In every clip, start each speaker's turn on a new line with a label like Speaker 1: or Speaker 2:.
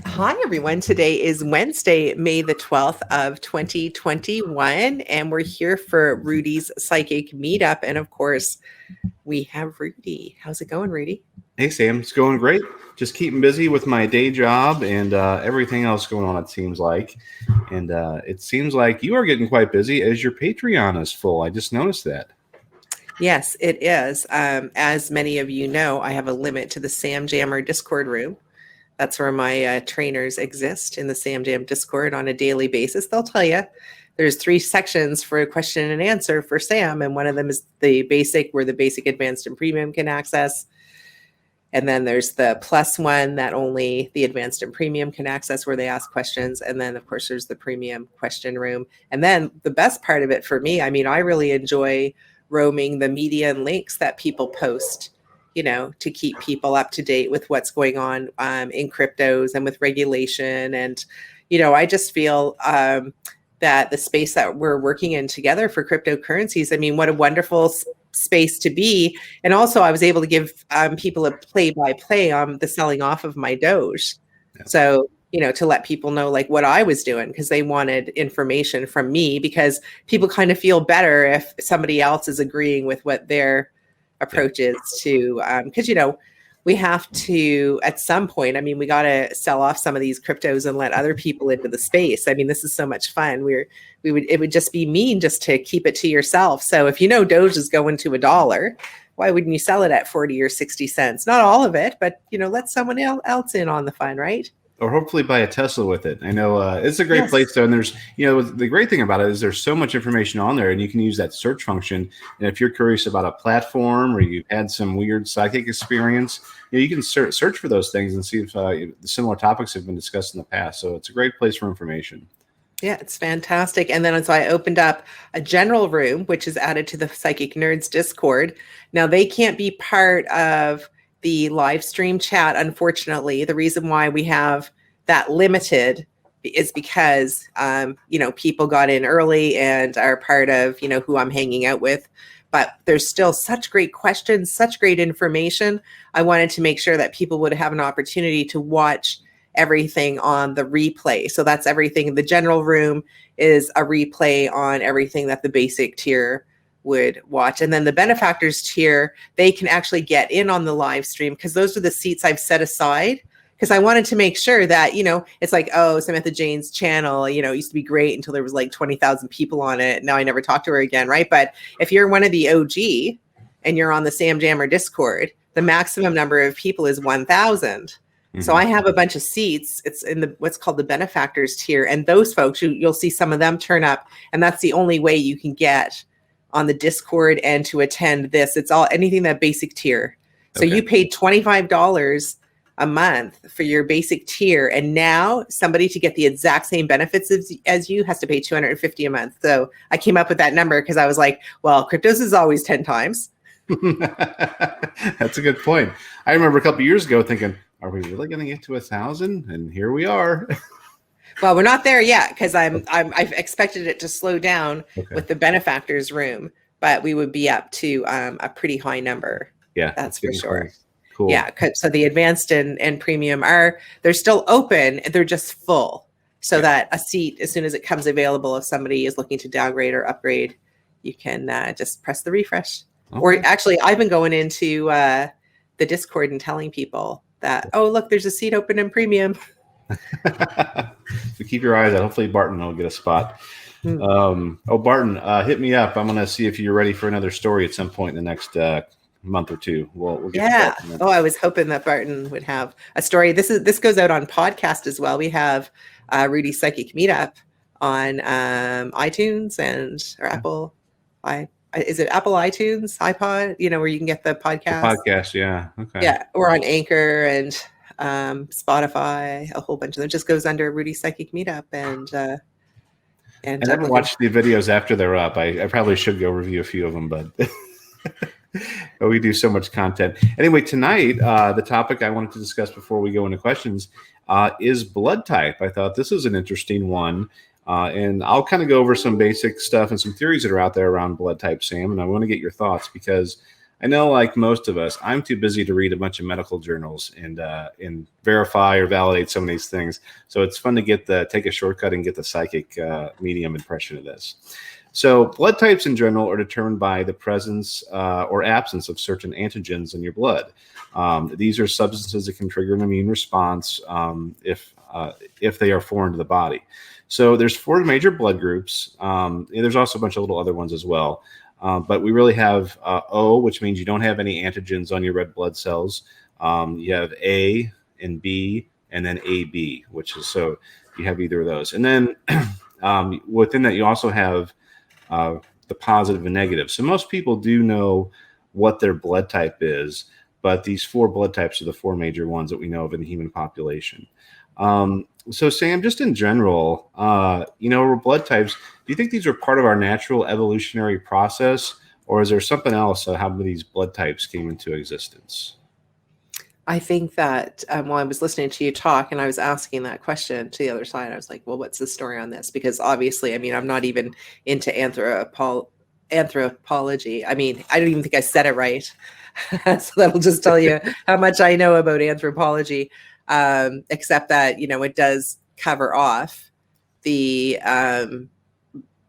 Speaker 1: Hi, everyone. Today is Wednesday, May the 12th of 2021, and we're here for Rudy's Psychic Meetup. And of course, we have Rudy. How's it going, Rudy?
Speaker 2: Hey, Sam. It's going great. Just keeping busy with my day job and everything else going on, it seems like. And it seems like you are getting quite busy as your Patreon is full. I just noticed that.
Speaker 1: Yes, it is. As many of you know, I have a limit to the Sam Jammer Discord room. That's where my trainers exist, in the Sam Jam Discord on a daily basis. They'll tell you there's 3 sections for a question and answer for Sam, and one of them is the basic, where the basic, advanced, and premium can access. And then there's the plus one that only the advanced and premium can access, where they ask questions. And then, of course, there's the premium question room. And then the best part of it for me, I mean, I really enjoy roaming the media and links that people post, to keep people up to date with what's going on in cryptos and with regulation. And, I just feel that the space that we're working in together for cryptocurrencies, I mean, what a wonderful space to be. And also I was able to give people a play-by-play on the selling off of my Doge. Yeah. So, to let people know like what I was doing, because they wanted information from me, because people kind of feel better if somebody else is agreeing with what their approach is to, because, we have to, at some point, I mean, we got to sell off some of these cryptos and let other people into the space. I mean, this is so much fun. It would just be mean just to keep it to yourself. So if Doge is going to $1, why wouldn't you sell it at 40 or 60 cents? Not all of it, but, let someone else in on the fun, right?
Speaker 2: Or hopefully buy a Tesla with it. I know it's a great place though. And there's, the great thing about it is there's so much information on there, and you can use that search function. And if you're curious about a platform or you've had some weird psychic experience, you can search for those things and see if similar topics have been discussed in the past. So it's a great place for information.
Speaker 1: Yeah, it's fantastic. And then so I opened up a general room, which is added to the Psychic Nerds Discord. Now they can't be part of the live stream chat, unfortunately. The reason why we have that limited is because, people got in early and are part of, who I'm hanging out with. But there's still such great questions, such great information. I wanted to make sure that people would have an opportunity to watch everything on the replay. So that's everything. The general room is a replay on everything that the basic tier would watch. And then the benefactors tier, they can actually get in on the live stream, because those are the seats I've set aside, because I wanted to make sure that, it's like, oh, Samantha Jane's channel, it used to be great until there was like 20,000 people on it. Now I never talk to her again, right? But if you're one of the OG and you're on the Sam Jammer Discord, the maximum number of people is 1,000. Mm-hmm. So I have a bunch of seats. It's in the what's called the benefactors tier. And those folks, you'll see some of them turn up. And that's the only way you can get on the Discord and to attend this. It's all anything that basic tier. So you paid $25 a month for your basic tier, and now somebody to get the exact same benefits as you has to pay $250 a month. So I came up with that number because I was like, well, cryptos is always 10 times.
Speaker 2: That's a good point. I remember a couple of years ago thinking, are we really going to get to 1,000? And here we are.
Speaker 1: Well, we're not there yet, because I've expected it to slow down with the benefactors room, but we would be up to a pretty high number.
Speaker 2: Yeah,
Speaker 1: that's for sure.
Speaker 2: Cool.
Speaker 1: Yeah, so the advanced and premium they're still open, they're just full. So that a seat, as soon as it comes available, if somebody is looking to downgrade or upgrade, you can just press the refresh. Okay. Or actually, I've been going into the Discord and telling people that, oh, look, there's a seat open in premium.
Speaker 2: So keep your eyes out. Hopefully Barton will get a spot. Barton, hit me up. I'm going to see if you're ready for another story at some point in the next month or two. We'll get
Speaker 1: I was hoping that Barton would have a story. This goes out on podcast as well. We have Rudy Psychic Meetup on iTunes or Apple. Is it Apple iTunes, iPod? Where you can get the podcast.
Speaker 2: Podcast, yeah. Okay.
Speaker 1: Yeah, we're on Anchor and Spotify, a whole bunch of them. It just goes under Rudy Psychic Meetup, and
Speaker 2: I never watched the videos after they're up. I probably should go review a few of them, but we do so much content. Anyway, tonight, the topic I wanted to discuss before we go into questions is blood type. I thought this was an interesting one. And I'll kind of go over some basic stuff and some theories that are out there around blood type, Sam, and I want to get your thoughts because I know, like most of us, I'm too busy to read a bunch of medical journals and verify or validate some of these things. So it's fun to take a shortcut and get the psychic medium impression of this. So blood types in general are determined by the presence or absence of certain antigens in your blood. These are substances that can trigger an immune response if they are foreign to the body. So there's 4 major blood groups. There's also a bunch of little other ones as well. But we really have O, which means you don't have any antigens on your red blood cells. You have A and B, and then AB, which is, so you have either of those. And then within that, you also have the positive and negative. So most people do know what their blood type is, but these 4 blood types are the 4 major ones that we know of in the human population. So Sam, just in general, blood types, do you think these are part of our natural evolutionary process, or is there something else how these blood types came into existence?
Speaker 1: I think that while I was listening to you talk and I was asking that question to the other side, I was like, well, what's the story on this? Because obviously, I mean, I'm not even into anthropology. I mean, I don't even think I said it right. So that'll just tell you how much I know about anthropology, except that, it does cover off the,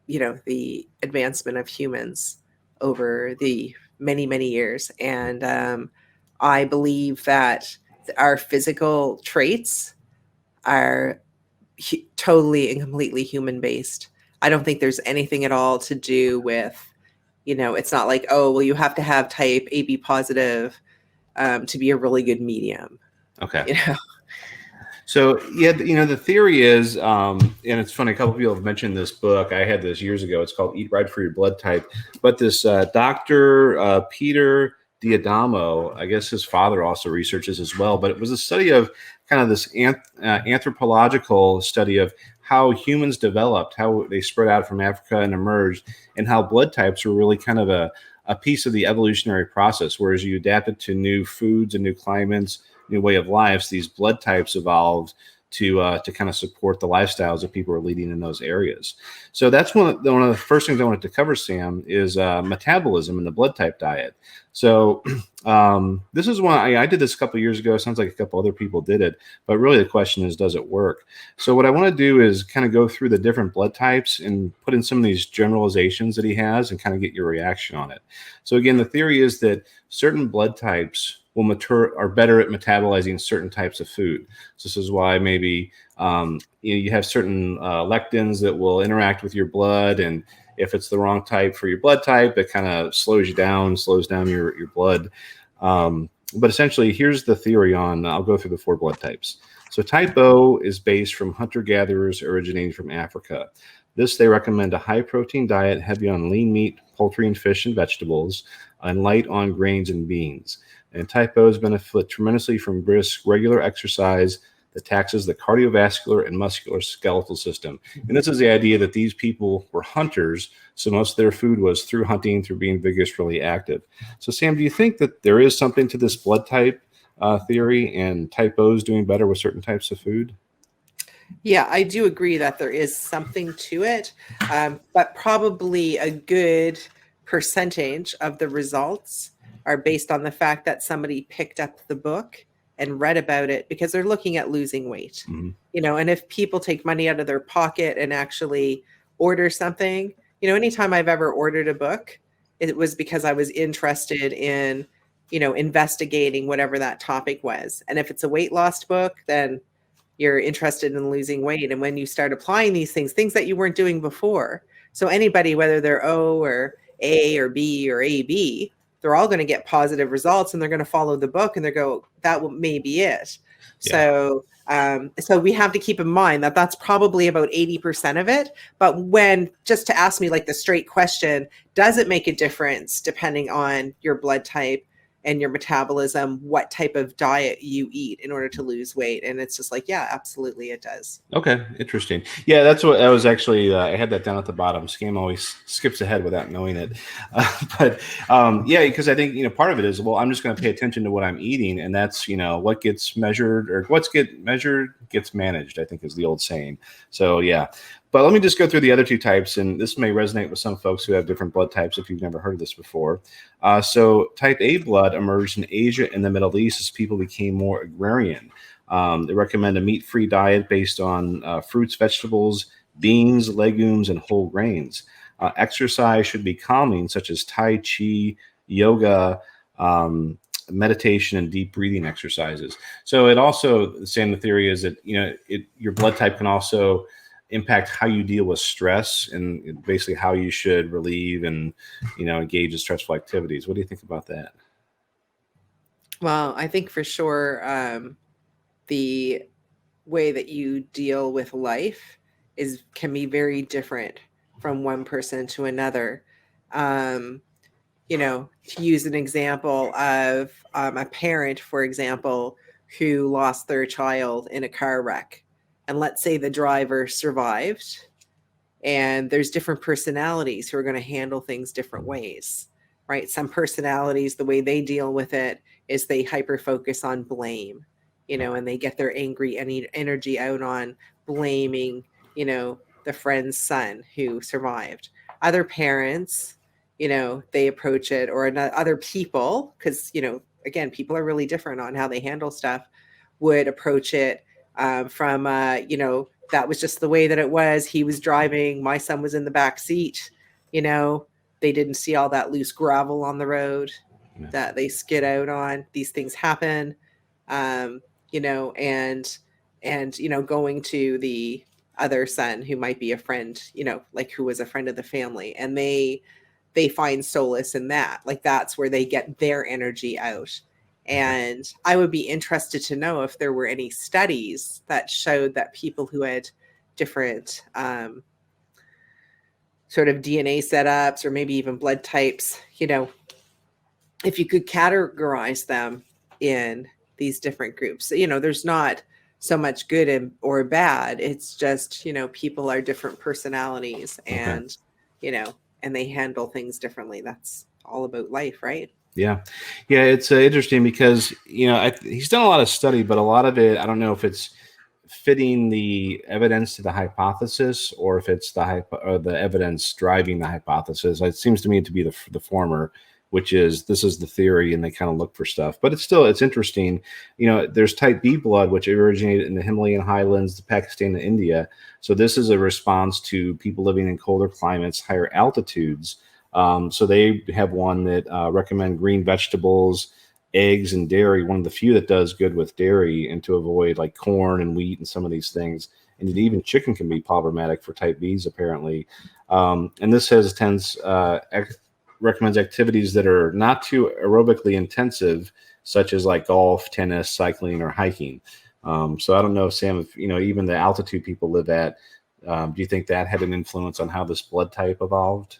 Speaker 1: the advancement of humans over the many, many years. And I believe that our physical traits are totally and completely human based. I don't think there's anything at all to do with, it's not like, oh, well, you have to have type AB positive to be a really good medium.
Speaker 2: Okay. So, yeah, the theory is, and it's funny, a couple of people have mentioned this book. I had this years ago. It's called Eat Right for Your Blood Type. But this Dr. Peter Diadamo, I guess his father also researches as well, but it was a study of kind of this anthropological study of how humans developed, how they spread out from Africa and emerged, and how blood types were really kind of a piece of the evolutionary process. Whereas you adapted to new foods and new climates, new way of lives, these blood types evolved to kind of support the lifestyles that people are leading in those areas. So that's one of the first things I wanted to cover, Sam, is metabolism in the blood type diet. So this is one I did this a couple of years ago. It sounds like a couple other people did it, but really the question is, does it work? So what I want to do is kind of go through the different blood types and put in some of these generalizations that he has and kind of get your reaction on it. So again, the theory is that certain blood types are better at metabolizing certain types of food. So this is why maybe you have certain lectins that will interact with your blood, and if it's the wrong type for your blood type, it kind of slows down your blood. But essentially, here's the theory I'll go through the 4 blood types. So type O is based from hunter-gatherers originating from Africa. They recommend a high-protein diet heavy on lean meat, poultry and fish and vegetables, and light on grains and beans. And type O's benefit tremendously from brisk, regular exercise that taxes the cardiovascular and musculoskeletal system. And this is the idea that these people were hunters, so most of their food was through hunting, through being vigorously active. So, Sam, do you think that there is something to this blood type theory and type O's doing better with certain types of food?
Speaker 1: Yeah, I do agree that there is something to it, but probably a good percentage of the results are based on the fact that somebody picked up the book and read about it because they're looking at losing weight. Mm-hmm. And if people take money out of their pocket and actually order something, anytime I've ever ordered a book, it was because I was interested in, investigating whatever that topic was. And if it's a weight loss book, then you're interested in losing weight. And when you start applying these things that you weren't doing before. So anybody, whether they're O or A or B or AB, they're all going to get positive results, and they're going to follow the book and that may be it. Yeah. So we have to keep in mind that that's probably about 80% of it. But just to ask me like the straight question, does it make a difference depending on your blood type and your metabolism, what type of diet you eat in order to lose weight? And it's just like, yeah, absolutely it does.
Speaker 2: Okay, interesting. Yeah, that's what I was actually, I had that down at the bottom. Scam always skips ahead without knowing it. Because I think, part of it is, well, I'm just going to pay attention to what I'm eating, and that's, what gets measured or what's get measured gets managed, I think is the old saying. So yeah. But let me just go through the other two types, and this may resonate with some folks who have different blood types if you've never heard of this before. So type A blood emerged in Asia and the Middle East as people became more agrarian. They recommend a meat-free diet based on fruits, vegetables, beans, legumes, and whole grains. Exercise should be calming, such as Tai Chi, yoga, meditation, and deep breathing exercises. So it also, the theory is that, your blood type can also impact how you deal with stress and basically how you should relieve and, engage in stressful activities. What do you think about that?
Speaker 1: Well, I think for sure the way that you deal with life can be very different from one person to another. To use an example of a parent, for example, who lost their child in a car wreck. And let's say the driver survived, and there's different personalities who are going to handle things different ways, right? Some personalities, the way they deal with it is they hyper focus on blame, and they get their angry energy out on blaming, the friend's son who survived. Other parents, they approach it, or other people, because, again, people are really different on how they handle stuff, would approach it from, that was just the way that it was. He was driving. My son was in the back seat. They didn't see all that loose gravel on the road that they skid out on. These things happen, and going to the other son who might be a friend, like who was a friend of the family, and they find solace in that. Like that's where they get their energy out. And I would be interested to know if there were any studies that showed that people who had different sort of DNA setups or maybe even blood types, if you could categorize them in these different groups. There's not so much good or bad. It's just, people are different personalities and, and they handle things differently. That's all about life, right?
Speaker 2: Yeah. It's interesting because, he's done a lot of study, but a lot of it, I don't know if it's fitting the evidence to the hypothesis or if it's the evidence driving the hypothesis. It seems to me to be the former, which is this is the theory and they kind of look for stuff. But it's interesting. There's type B blood, which originated in the Himalayan highlands, Pakistan, and India. So this is a response to people living in colder climates, higher altitudes. So they have one that recommend green vegetables, eggs, and dairy. One of the few that does good with dairy, and to avoid like corn and wheat and some of these things. And even chicken can be problematic for type Bs apparently. And this recommends activities that are not too aerobically intensive, such as like golf, tennis, cycling, or hiking. So I don't know, Sam, if even the altitude people live at, do you think that had an influence on how this blood type evolved?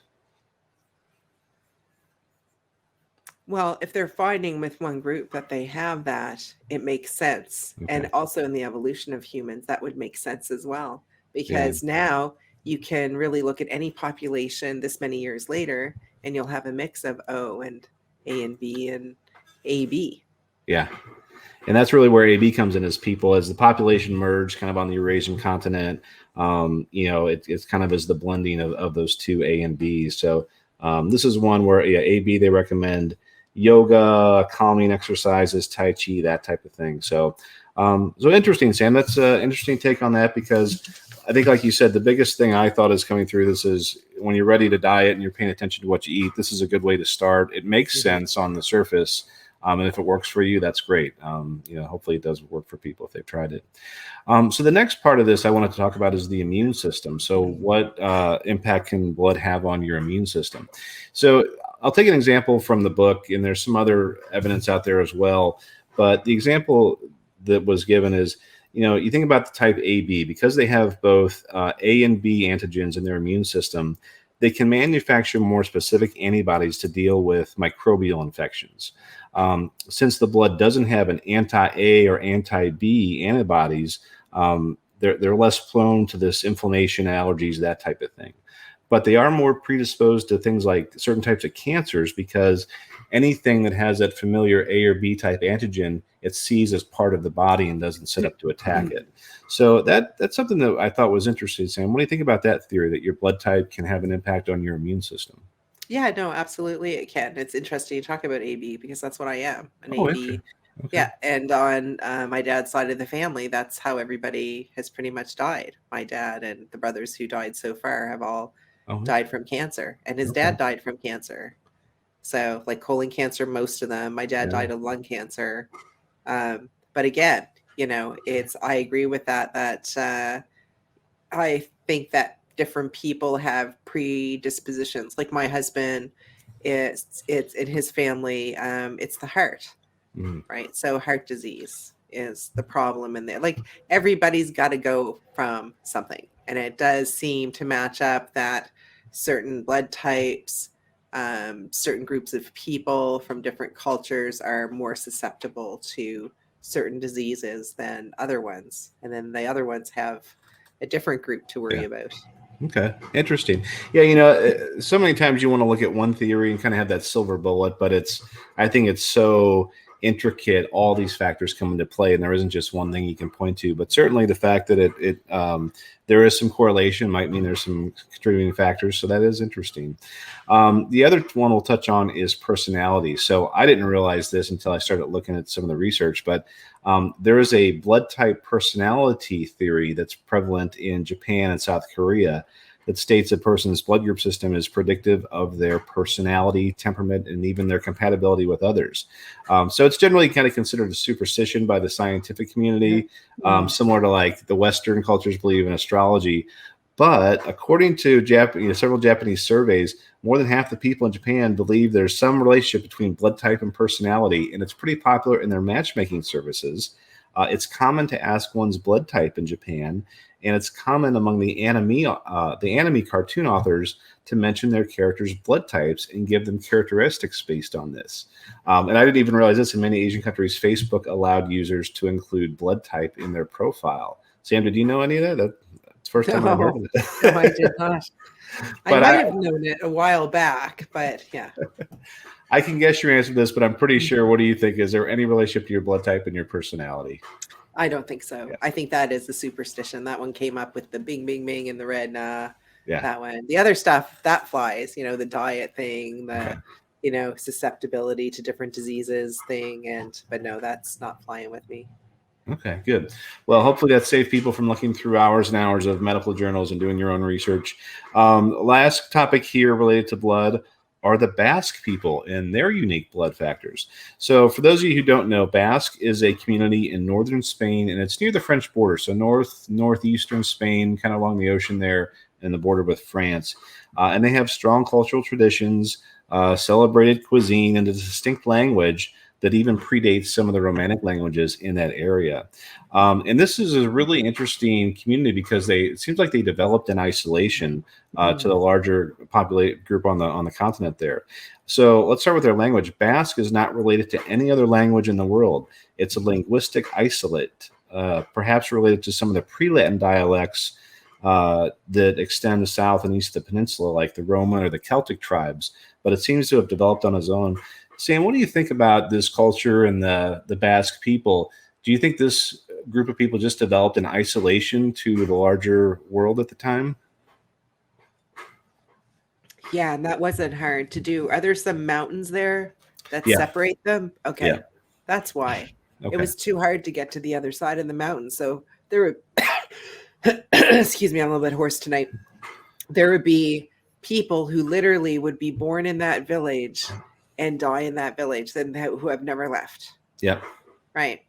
Speaker 1: Well, if they're finding with one group that they have that, it makes sense. Okay. And also in the evolution of humans, that would make sense as well. Because now you can really look at any population this many years later, and you'll have a mix of O and A and B and AB.
Speaker 2: Yeah. And that's really where AB comes in, as the population merged kind of on the Eurasian continent. It's kind of as the blending of those two A and B. So this is one where AB, they recommend yoga, calming exercises, Tai Chi, that type of thing. So interesting, Sam. That's an interesting take on that, because I think, like you said, the biggest thing I thought is coming through this is when you're ready to diet and you're paying attention to what you eat, this is a good way to start. It makes sense on the surface. And if it works for you, that's great. Hopefully it does work for people if they've tried it. So the next part of this I wanted to talk about is the immune system. So what impact can blood have on your immune system? So I'll take an example from the book, and there's some other evidence out there as well. But the example that was given is, you think about the type AB, because they have both A and B antigens in their immune system, they can manufacture more specific antibodies to deal with microbial infections. Since the blood doesn't have an anti-A or anti-B antibodies, they're less prone to this inflammation, allergies, that type of thing. But they are more predisposed to things like certain types of cancers, because anything that has that familiar A or B type antigen, it sees as part of the body and doesn't set up to attack it. So that's something that I thought was interesting, Sam. What do you think about that theory that your blood type can have an impact on your immune system?
Speaker 1: Yeah, no, absolutely it can. It's interesting you talk about AB because that's what I am, an
Speaker 2: Oh, okay.
Speaker 1: AB. Yeah, and on my dad's side of the family, that's how everybody has pretty much died. My dad and the brothers who died so far have all
Speaker 2: Oh,
Speaker 1: died from cancer, and his
Speaker 2: okay.
Speaker 1: dad died from cancer. So, like colon cancer, most of them. My dad
Speaker 2: Yeah.
Speaker 1: died of lung cancer. But again, I agree with that. I think that different people have predispositions. Like my husband, it's in his family. It's the heart,
Speaker 2: Mhm.
Speaker 1: right? So heart disease is the problem in there. Like everybody's got to go from something, and it does seem to match up that certain blood types, certain groups of people from different cultures are more susceptible to certain diseases than other ones, and then the other ones have a different group to worry
Speaker 2: Yeah.
Speaker 1: about.
Speaker 2: Okay, interesting. Yeah, so many times you want to look at one theory and kind of have that silver bullet, but I think it's so intricate. All these factors come into play, and there isn't just one thing you can point to. But certainly, the fact that there is some correlation might mean there's some contributing factors. So that is interesting. The other one we'll touch on is personality. So I didn't realize this until I started looking at some of the research, but there is a blood type personality theory that's prevalent in Japan and South Korea that states a person's blood group system is predictive of their personality, temperament, and even their compatibility with others. So it's generally kind of considered a superstition by the scientific community, similar to like the Western cultures believe in astrology. But according to several Japanese surveys, more than half the people in Japan believe there's some relationship between blood type and personality, and it's pretty popular in their matchmaking services. It's common to ask one's blood type in Japan, and it's common among the anime cartoon authors to mention their characters' blood types and give them characteristics based on this. And I didn't even realize this. In many Asian countries, Facebook allowed users to include blood type in their profile. Sam, did you know any of that? That's the first time I heard of it.
Speaker 1: No, I did not. I
Speaker 2: But
Speaker 1: might have known it a while back, but yeah.
Speaker 2: I can guess your answer to this, but I'm pretty sure. What do you think? Is there any relationship to your blood type and your personality?
Speaker 1: I don't think so.
Speaker 2: Yeah.
Speaker 1: I think that is the superstition. That one came up with the bing, bing, bing in the red.
Speaker 2: Yeah.
Speaker 1: That one. The other stuff, that flies, the diet thing, the, susceptibility to different diseases thing. But no, that's not flying with me.
Speaker 2: Okay, good. Well, hopefully that saved people from looking through hours and hours of medical journals and doing your own research. Last topic here related to blood are the Basque people and their unique blood factors. So for those of you who don't know, Basque is a community in northern Spain, and it's near the French border. So northeastern Spain, kind of along the ocean there and the border with France. And they have strong cultural traditions, celebrated cuisine, and a distinct language that even predates some of the Romantic languages in that area. And this is a really interesting community because it seems like they developed in isolation to the larger populate group on the continent there. So let's start with their language. Basque is not related to any other language in the world. It's a linguistic isolate, perhaps related to some of the pre-Latin dialects that extend south and east of the peninsula, like the Roman or the Celtic tribes, but it seems to have developed on its own. Sam, what do you think about this culture and the Basque people? Do you think this group of people just developed in isolation to the larger world at the time?
Speaker 1: Yeah, and that wasn't hard to do. Are there some mountains there that
Speaker 2: Yeah.
Speaker 1: separate them? Okay,
Speaker 2: Yeah.
Speaker 1: that's why.
Speaker 2: Okay.
Speaker 1: It was too hard to get to the other side of the mountain. So there would, excuse me, I'm a little bit hoarse tonight. There would be people who literally would be born in that village and die in that village, who have never left.
Speaker 2: Yep.
Speaker 1: Right.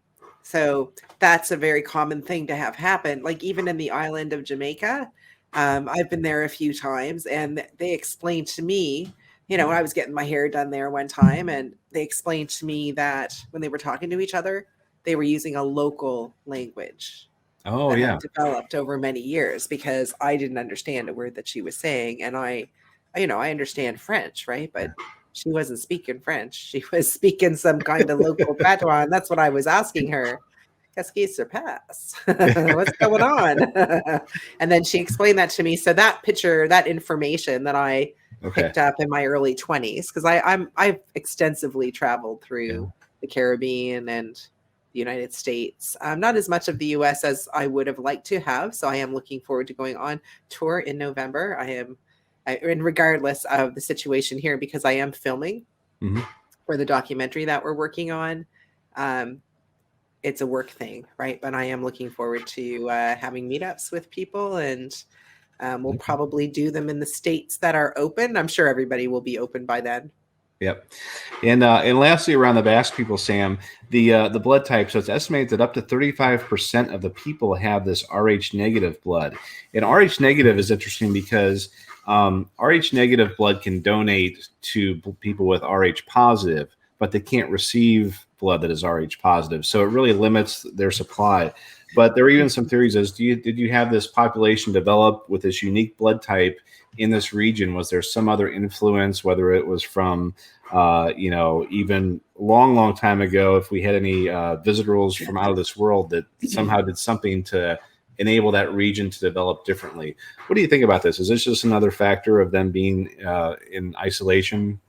Speaker 1: So that's a very common thing to have happen. Like even in the island of Jamaica, I've been there a few times, and they explained to me, I was getting my hair done there one time, and they explained to me that when they were talking to each other, they were using a local language.
Speaker 2: Oh,
Speaker 1: that
Speaker 2: yeah.
Speaker 1: had developed over many years, because I didn't understand a word that she was saying. And I understand French, right? But she wasn't speaking French. She was speaking some kind of local Patron. That's what I was asking her. Qu'est-ce qui se passe? What's going on? And then she explained that to me. So that picture, that information that I
Speaker 2: Okay.
Speaker 1: picked up in my early 20s because I've extensively traveled
Speaker 2: Yeah.
Speaker 1: through the Caribbean and the United States. Not as much of the US as I would have liked to have. So I am looking forward to going on tour in November. And regardless of the situation here, because I am filming
Speaker 2: Hmm.
Speaker 1: for the documentary that we're working on. Um, it's a work thing, right? But I am looking forward to having meetups with people, and we'll probably do them in the states that are open. I'm sure everybody will be open by then.
Speaker 2: Yep. And lastly, around the Basque people, Sam, the blood type. So it's estimated that up to 35% of the people have this Rh negative blood. And Rh negative is interesting because Rh negative blood can donate to people with Rh positive, but they can't receive blood that is Rh positive. So it really limits their supply. But there are even some theories as did you have this population develop with this unique blood type in this region? Was there some other influence, whether it was from even long time ago, if we had any visitors from out of this world that somehow did something to enable that region to develop differently? What do you think about this? Is this just another factor of them being in isolation?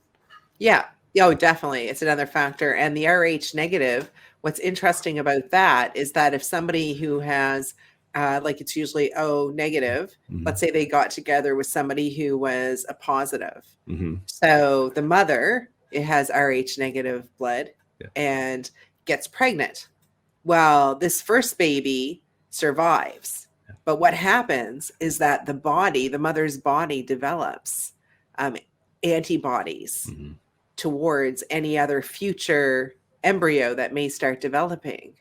Speaker 1: Yeah. Oh, definitely. It's another factor. And the Rh negative, what's interesting about that is that if somebody who has, like it's usually O negative,
Speaker 2: Mm-hmm.
Speaker 1: let's say they got together with somebody who was a positive.
Speaker 2: Mm-hmm.
Speaker 1: So the mother, it has Rh negative blood
Speaker 2: Yeah.
Speaker 1: and gets pregnant. Well, this first baby survives. But what happens is that the mother's body develops antibodies
Speaker 2: Mm-hmm.
Speaker 1: towards any other future embryo that may start developing.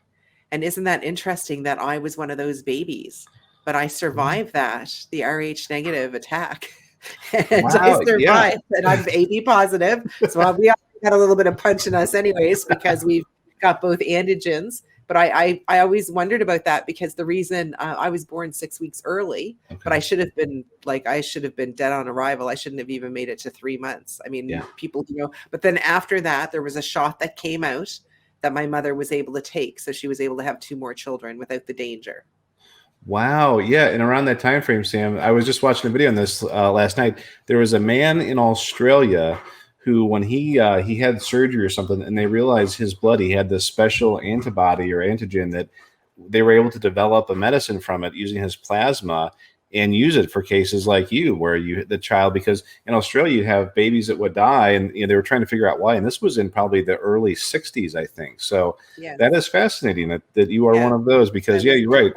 Speaker 1: And isn't that interesting that I was one of those babies, but I survived the Rh negative attack. And I
Speaker 2: Wow. Yeah.
Speaker 1: survived, and I'm AB positive. So we all got a little bit of punch in us anyways, because we've got both antigens. But I always wondered about that because the reason I was born 6 weeks early,
Speaker 2: Okay.
Speaker 1: but I should have been dead on arrival. I shouldn't have even made it to 3 months. I mean, people, but then after that, there was a shot that came out that my mother was able to take. So she was able to have 2 more children without the danger.
Speaker 2: Wow. Yeah. And around that time frame, Sam, I was just watching a video on this last night. There was a man in Australia who, when he had surgery or something, and they realized his blood, he had this special antibody or antigen that they were able to develop a medicine from it using his plasma and use it for cases like you, where the child, because in Australia you have babies that would die, and they were trying to figure out why. And this was in probably the early 60s, I think. So that is fascinating that you are one of those, because you're right.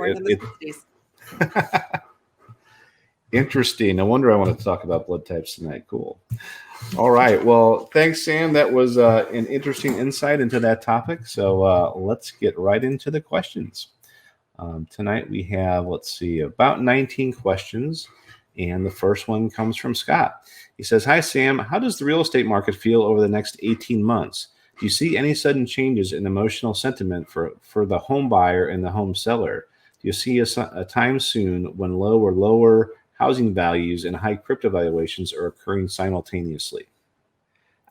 Speaker 2: Interesting. No wonder I want to talk about blood types tonight. Cool. All right. Well, thanks, Sam. That was an interesting insight into that topic. So let's get right into the questions. Tonight we have, about 19 questions. And the first one comes from Scott. He says, "Hi, Sam. How does the real estate market feel over the next 18 months? Do you see any sudden changes in emotional sentiment for the home buyer and the home seller? Do you see a time soon when lower housing values and high crypto valuations are occurring simultaneously?"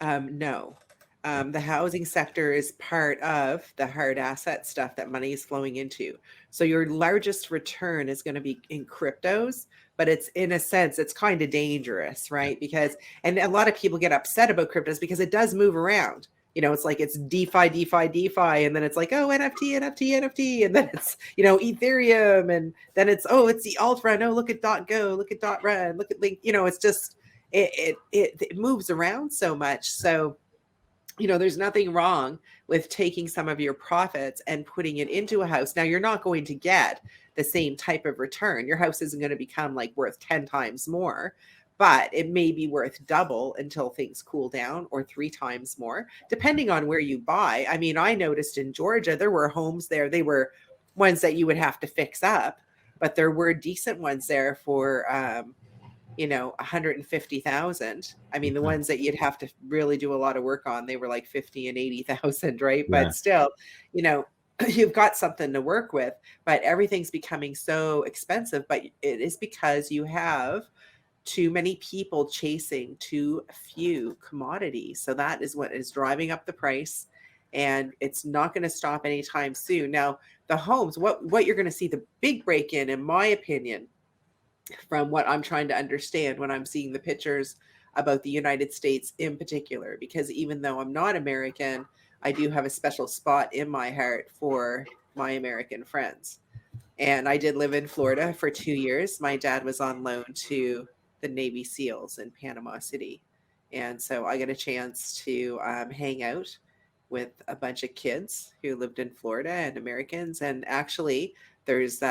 Speaker 1: No. The housing sector is part of the hard asset stuff that money is flowing into. So your largest return is going to be in cryptos, but it's, in a sense, it's kind of dangerous, right? And a lot of people get upset about cryptos because it does move around. It's like it's DeFi, and then it's like, oh, NFT, and then it's, Ethereum, and then it's the alt run. Oh, look at .go, look at .run, look at Link. It's just it moves around so much. So there's nothing wrong with taking some of your profits and putting it into a house. Now, you're not going to get the same type of return. Your house isn't going to become worth 10 times more, but it may be worth double until things cool down, or 3 times more, depending on where you buy. I mean, I noticed in Georgia, there were homes there. They were ones that you would have to fix up, but there were decent ones there for, 150,000. I mean, the ones that you'd have to really do a lot of work on, they were like 50 and 80,000, right?
Speaker 2: Yeah.
Speaker 1: But still, you've got something to work with, but everything's becoming so expensive. But it is because you have too many people chasing too few commodities. So that is what is driving up the price, and it's not going to stop anytime soon. Now, the homes, what you're going to see the big break in my opinion, from what I'm trying to understand when I'm seeing the pictures about the United States in particular, because even though I'm not American, I do have a special spot in my heart for my American friends. And I did live in Florida for 2 years. My dad was on loan to the Navy SEALs in Panama City. And so I got a chance to hang out with a bunch of kids who lived in Florida and Americans. And actually, there's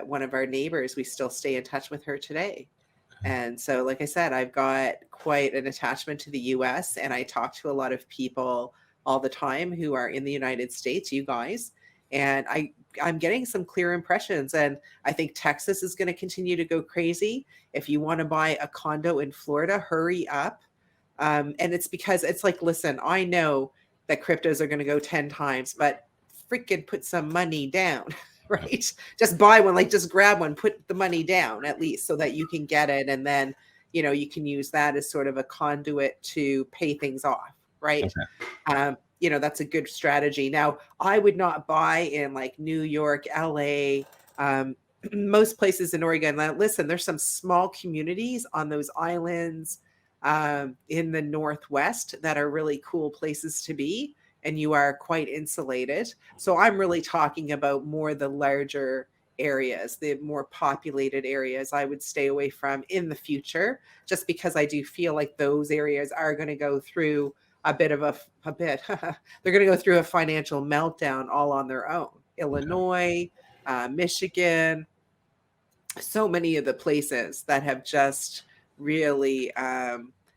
Speaker 1: one of our neighbors, we still stay in touch with her today. And so, like I said, I've got quite an attachment to the US, and I talk to a lot of people all the time who are in the United States, you guys. And I'm getting some clear impressions. And I think Texas is going to continue to go crazy. If you want to buy a condo in Florida, hurry up. And it's because it's like, listen, I know that cryptos are going to go 10 times, but freaking put some money down, right? Just buy one, like just grab one, put the money down at least so that you can get it. And then, you can use that as sort of a conduit to pay things off, right? Okay. That's a good strategy. Now, I would not buy in like New York, LA, most places in Oregon. Listen, there's some small communities on those islands in the Northwest that are really cool places to be, and you are quite insulated. So I'm really talking about more the larger areas, the more populated areas I would stay away from in the future, just because I do feel like those areas are going to go through they're going to go through a financial meltdown all on their own. Illinois, Michigan, so many of the places that have just really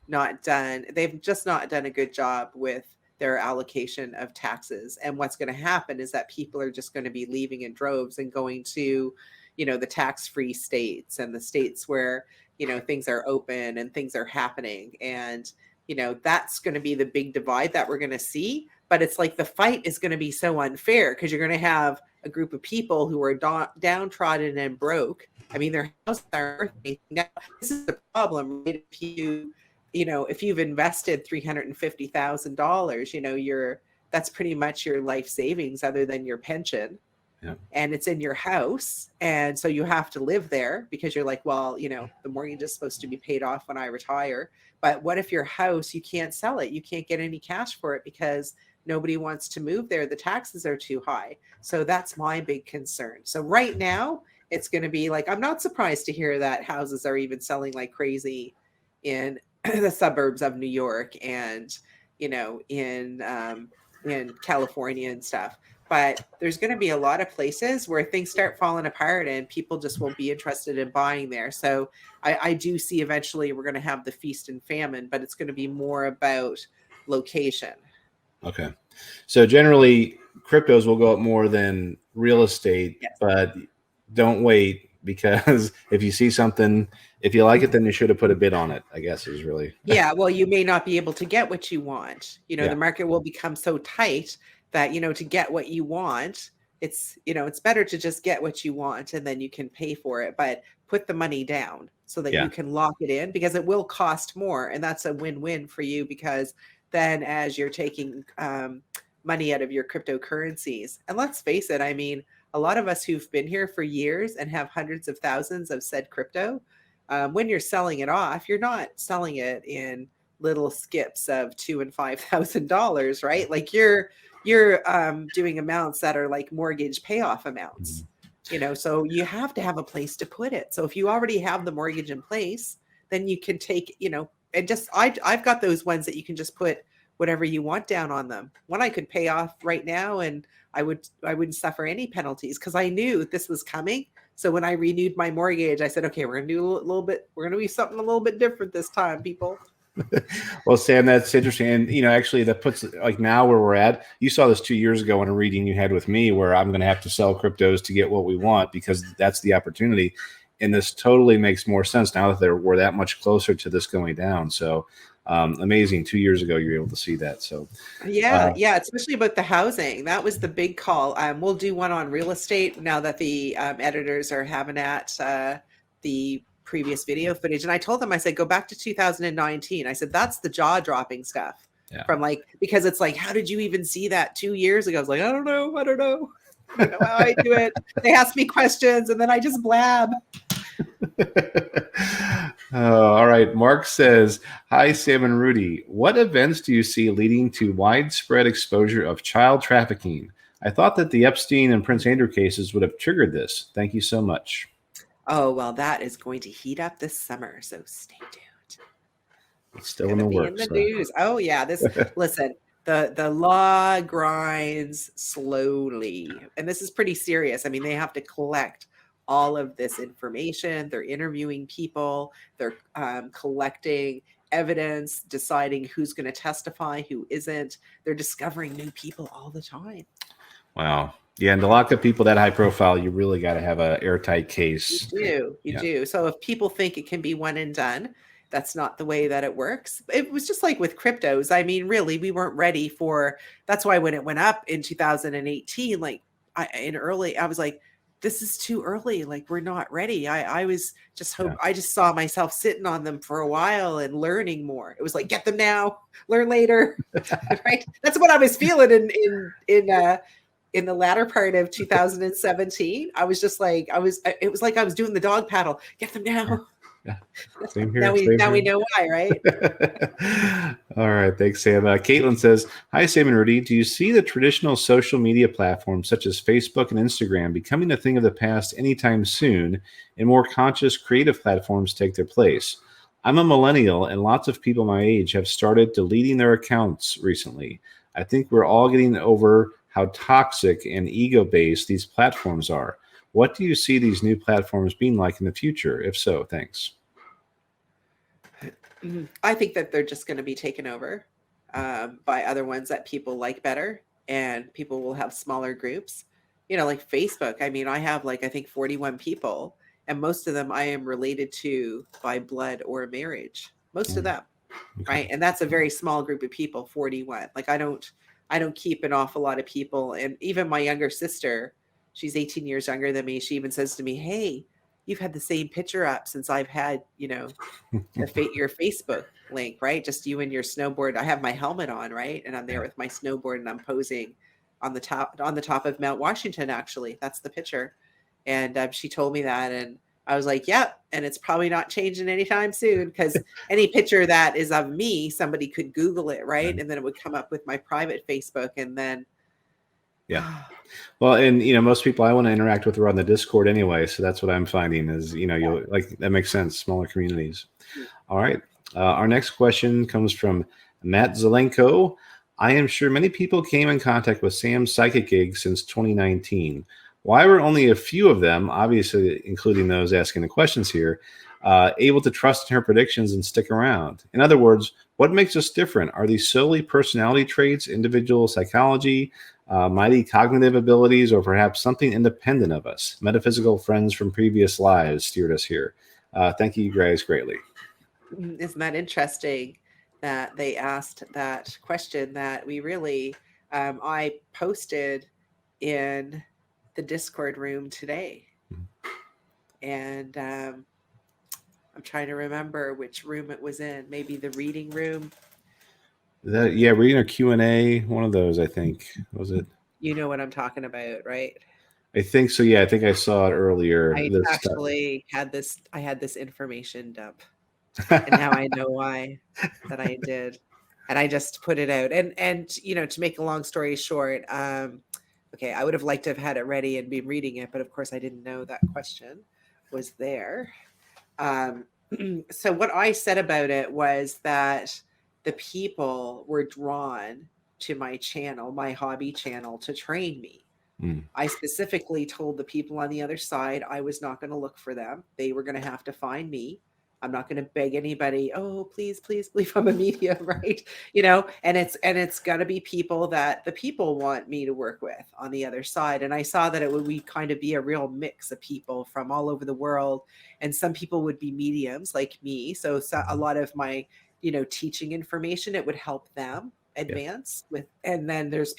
Speaker 1: they've just not done a good job with their allocation of taxes. And what's going to happen is that people are just going to be leaving in droves and going to, the tax-free states and the states where, things are open and things are happening. And that's going to be the big divide that we're going to see. But it's like the fight is going to be so unfair because you're going to have a group of people who are downtrodden and broke. I mean, their houses aren't worth anything. Now, this is the problem, right? If you've invested $350,000, that's pretty much your life savings other than your pension. Yeah. And it's in your house. And so you have to live there because you're like, well, the mortgage is supposed to be paid off when I retire. But what if your house, you can't sell it? You can't get any cash for it because nobody wants to move there. The taxes are too high. So that's my big concern. So right now it's going to be like, I'm not surprised to hear that houses are even selling like crazy in the suburbs of New York and, in California and stuff. But there's going to be a lot of places where things start falling apart and people just won't be interested in buying there. So I do see eventually we're going to have the feast and famine, but it's going to be more about location.
Speaker 2: Okay. So generally cryptos will go up more than real estate, yes. But don't wait, because if you see something, if you like it, then you should have put a bid on it, I guess is really.
Speaker 1: Yeah. Well, you may not be able to get what you want. The market will become so tight that, to get what you want, it's better to just get what you want and then you can pay for it, but put the money down so that you can lock it in, because it will cost more. And that's a win-win for you, because then as you're taking money out of your cryptocurrencies, and let's face it, I mean, a lot of us who've been here for years and have hundreds of thousands of said crypto, when you're selling it off, you're not selling it in little skips of $2,000 and $5,000, right? Like you're doing amounts that are like mortgage payoff amounts, so you have to have a place to put it. So if you already have the mortgage in place, then you can take, and just, I've got those ones that you can just put whatever you want down on them. One I could pay off right now and I wouldn't suffer any penalties because I knew this was coming. So when I renewed my mortgage, I said, okay, we're going to do we're going to do something a little bit different this time, people.
Speaker 2: Well, Sam, that's interesting. And, actually that puts, like, now where we're at, you saw this 2 years ago in a reading you had with me where I'm going to have to sell cryptos to get what we want because that's the opportunity. And this totally makes more sense now that we're that much closer to this going down. So amazing. 2 years ago, you were able to see that. So
Speaker 1: yeah, especially about the housing. That was the big call. We'll do one on real estate now that the editors are having at the previous video footage. And I told them, I said, go back to 2019. I said, that's the jaw dropping stuff from because it's like, how did you even see that 2 years ago? I was like, I don't know. I don't know how I do it. They ask me questions and then I just blab.
Speaker 2: All right. Mark says, "Hi, Sam and Rudy. What events do you see leading to widespread exposure of child trafficking? I thought that the Epstein and Prince Andrew cases would have triggered this. Thank you so much."
Speaker 1: Oh, well, that is going to heat up this summer, so stay tuned.
Speaker 2: It's
Speaker 1: It's
Speaker 2: still in
Speaker 1: gonna
Speaker 2: the
Speaker 1: be in
Speaker 2: works.
Speaker 1: the news. Oh yeah, listen, the law grinds slowly, and this is pretty serious. I mean, they have to collect all of this information. They're interviewing people. They're collecting evidence, deciding who's going to testify, who isn't. They're discovering new people all the time.
Speaker 2: Wow. Yeah, and to lock up people that high profile, you really got to have an airtight
Speaker 1: You
Speaker 2: case.
Speaker 1: do, you
Speaker 2: Yeah.
Speaker 1: do. So if people think it can be one and done, that's not the way that it works. It was just like with cryptos. I mean, really, we weren't ready for. That's why when it went up in 2018, like I was like, this is too early. Like we're not ready. I was just
Speaker 2: Yeah.
Speaker 1: I just saw myself sitting on them for a while and learning more. It was like, get them now, learn later, right? That's what I was feeling in the latter part of 2017. I was just like, it was like I was doing the dog paddle. Get them now.
Speaker 2: Yeah. Same here.
Speaker 1: Now we know why, right?
Speaker 2: All right. Thanks, Sam. Caitlin says, "Hi, Sam and Rudy. Do you see the traditional social media platforms such as Facebook and Instagram becoming a thing of the past anytime soon and more conscious creative platforms take their place? I'm a millennial and lots of people my age have started deleting their accounts recently. I think we're all getting over how toxic and ego-based these platforms are. What do you see these new platforms being like in the future? If so, thanks."
Speaker 1: I think that they're just going to be taken over by other ones that people like better, and people will have smaller groups. Like Facebook. I mean, I have I think 41 people, and most of them I am related to by blood or marriage. Most of them.
Speaker 2: Okay.
Speaker 1: Right, and that's a very small group of people. 41. Like I don't keep an awful lot of people. And even my younger sister, she's 18 years younger than me, she even says to me, hey, you've had the same picture up since I've had your Facebook link, right? Just you and your snowboard. I have my helmet on, right, and I'm there with my snowboard and I'm posing on the top of Mount Washington. Actually, that's the picture. And she told me that, and I was like, yeah, and it's probably not changing anytime soon, because any picture that is of me, somebody could Google it, right? And then it would come up with my private Facebook, and then
Speaker 2: yeah. Well, and most people I want to interact with are on the Discord anyway, so that's what I'm finding is you'll like that makes sense. Smaller communities. All right. Our next question comes from Matt Zelenko. "I am sure many people came in contact with Sam's psychic gigs since 2019. Why were only a few of them, obviously including those asking the questions here, able to trust in her predictions and stick around? In other words, what makes us different? Are these solely personality traits, individual psychology, mighty cognitive abilities, or perhaps something independent of us? Metaphysical friends from previous lives steered us here. Thank you guys greatly."
Speaker 1: Isn't that interesting that they asked that question that we really, I posted in the Discord room today. And I'm trying to remember which room it was in. Maybe the reading room.
Speaker 2: Reading a Q&A, one of those, I think. Was it?
Speaker 1: You know what I'm talking about, right?
Speaker 2: I think so. Yeah, I think I saw it earlier.
Speaker 1: I actually had this information dump, and now I know why that I did, and I just put it out. And to make a long story short, okay, I would have liked to have had it ready and been reading it, but of course I didn't know that question was there. So what I said about it was that the people were drawn to my channel, my hobby channel, to train me. I specifically told the people on the other side I was not going to look for them. They were going to have to find me. I'm not going to beg anybody, oh, please, please believe I'm a medium, right? And it's going to be people that the people want me to work with on the other side. And I saw that it would kind of be a real mix of people from all over the world. And some people would be mediums like me. So a lot of my, teaching information, it would help them advance with. And then there's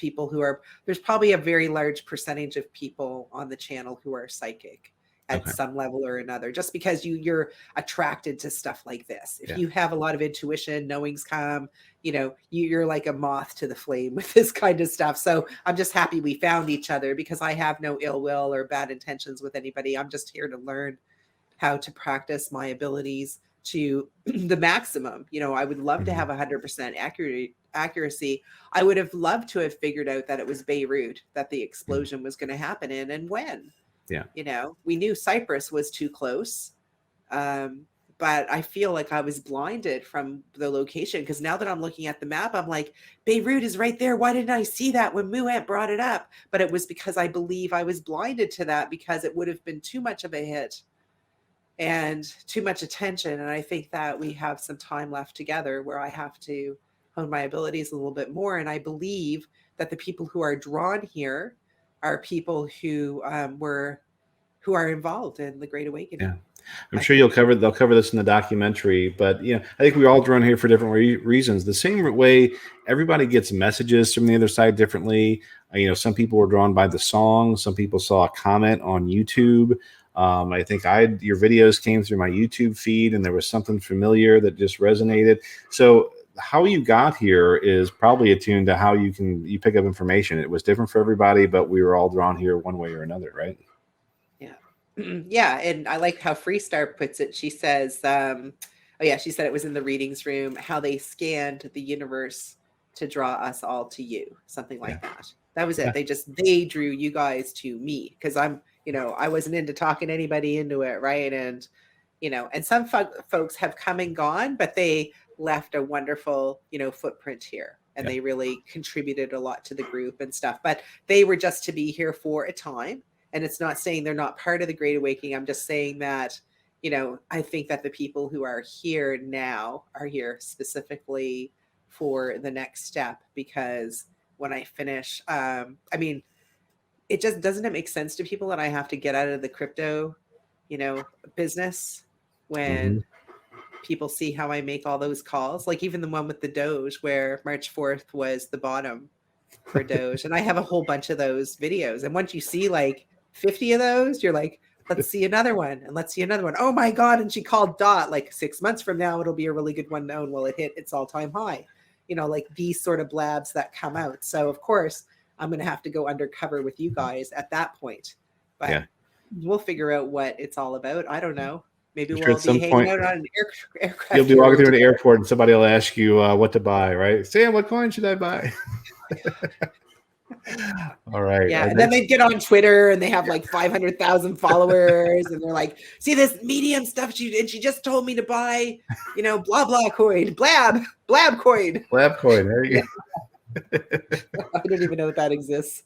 Speaker 1: probably a very large percentage of people on the channel who are psychic at some level or another, just because you're attracted to stuff like this. If you have a lot of intuition, knowings come, you're like a moth to the flame with this kind of stuff. So I'm just happy we found each other, because I have no ill will or bad intentions with anybody. I'm just here to learn how to practice my abilities to the maximum. I would love to have 100% accuracy. I would have loved to have figured out that it was Beirut that the explosion was going to happen in, and when.
Speaker 2: Yeah.
Speaker 1: We knew Cyprus was too close. But I feel like I was blinded from the location, because now that I'm looking at the map, I'm like, Beirut is right there. Why didn't I see that when Muant brought it up? But it was because I believe I was blinded to that, because it would have been too much of a hit and too much attention. And I think that we have some time left together where I have to hone my abilities a little bit more. And I believe that the people who are drawn here are people who who are involved in the Great Awakening.
Speaker 2: Yeah. I'm sure they'll cover this in the documentary, but I think we're all drawn here for different reasons. The same way everybody gets messages from the other side differently. Some people were drawn by the song. Some people saw a comment on YouTube. I think your videos came through my YouTube feed, and there was something familiar that just resonated. So how you got here is probably attuned to how you pick up information. It was different for everybody, but we were all drawn here one way or another, right?
Speaker 1: Yeah. And I like how Freestar puts it. She says, she said it was in the readings room, how they scanned the universe to draw us all to you. Something like that. That was it. They drew you guys to me, because I wasn't into talking anybody into it. Right. And, and some folks have come and gone, but they left a wonderful, footprint here. And they really contributed a lot to the group and stuff, but they were just to be here for a time. And it's not saying they're not part of the Great Awakening. I'm just saying that, I think that the people who are here now are here specifically for the next step, because when I finish, it just doesn't it make sense to people that I have to get out of the crypto, business when people see how I make all those calls, like even the one with the Doge where March 4th was the bottom for Doge. And I have a whole bunch of those videos. And once you see like 50 of those, you're like, let's see another one, and let's see another one. Oh my God. And she called Dot, like 6 months from now, it'll be a really good one known. Well, it hit its all-time high, like these sort of blabs that come out. So of course I'm going to have to go undercover with you guys at that point, but we'll figure out what it's all about. I don't know. Maybe we'll be hanging out on an aircraft.
Speaker 2: You'll be walking through an airport and somebody will ask you what to buy, right? Sam, what coin should I buy? All right.
Speaker 1: Yeah. And then they get on Twitter and they have like 500,000 followers, and they're like, see this medium stuff. And she just told me to buy, blah, blah coin, blab coin.
Speaker 2: Blab coin. There you go.
Speaker 1: I don't even know if that exists.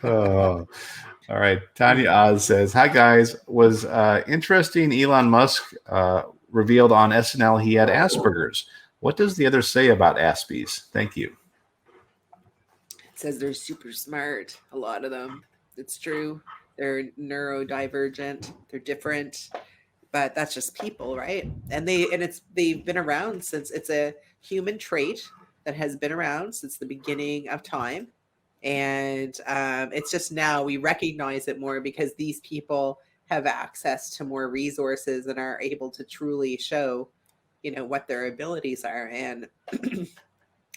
Speaker 2: Oh, all right. Tanya Oz says, hi guys, was interesting. Elon Musk revealed on SNL he had Asperger's. What does the other say about Aspies? Thank you.
Speaker 1: Says they're super smart, a lot of them. It's true. They're neurodivergent, they're different, but that's just people, right? And they've been around since, it's a human trait that has been around since the beginning of time. And it's just now we recognize it more because these people have access to more resources and are able to truly show, what their abilities are. And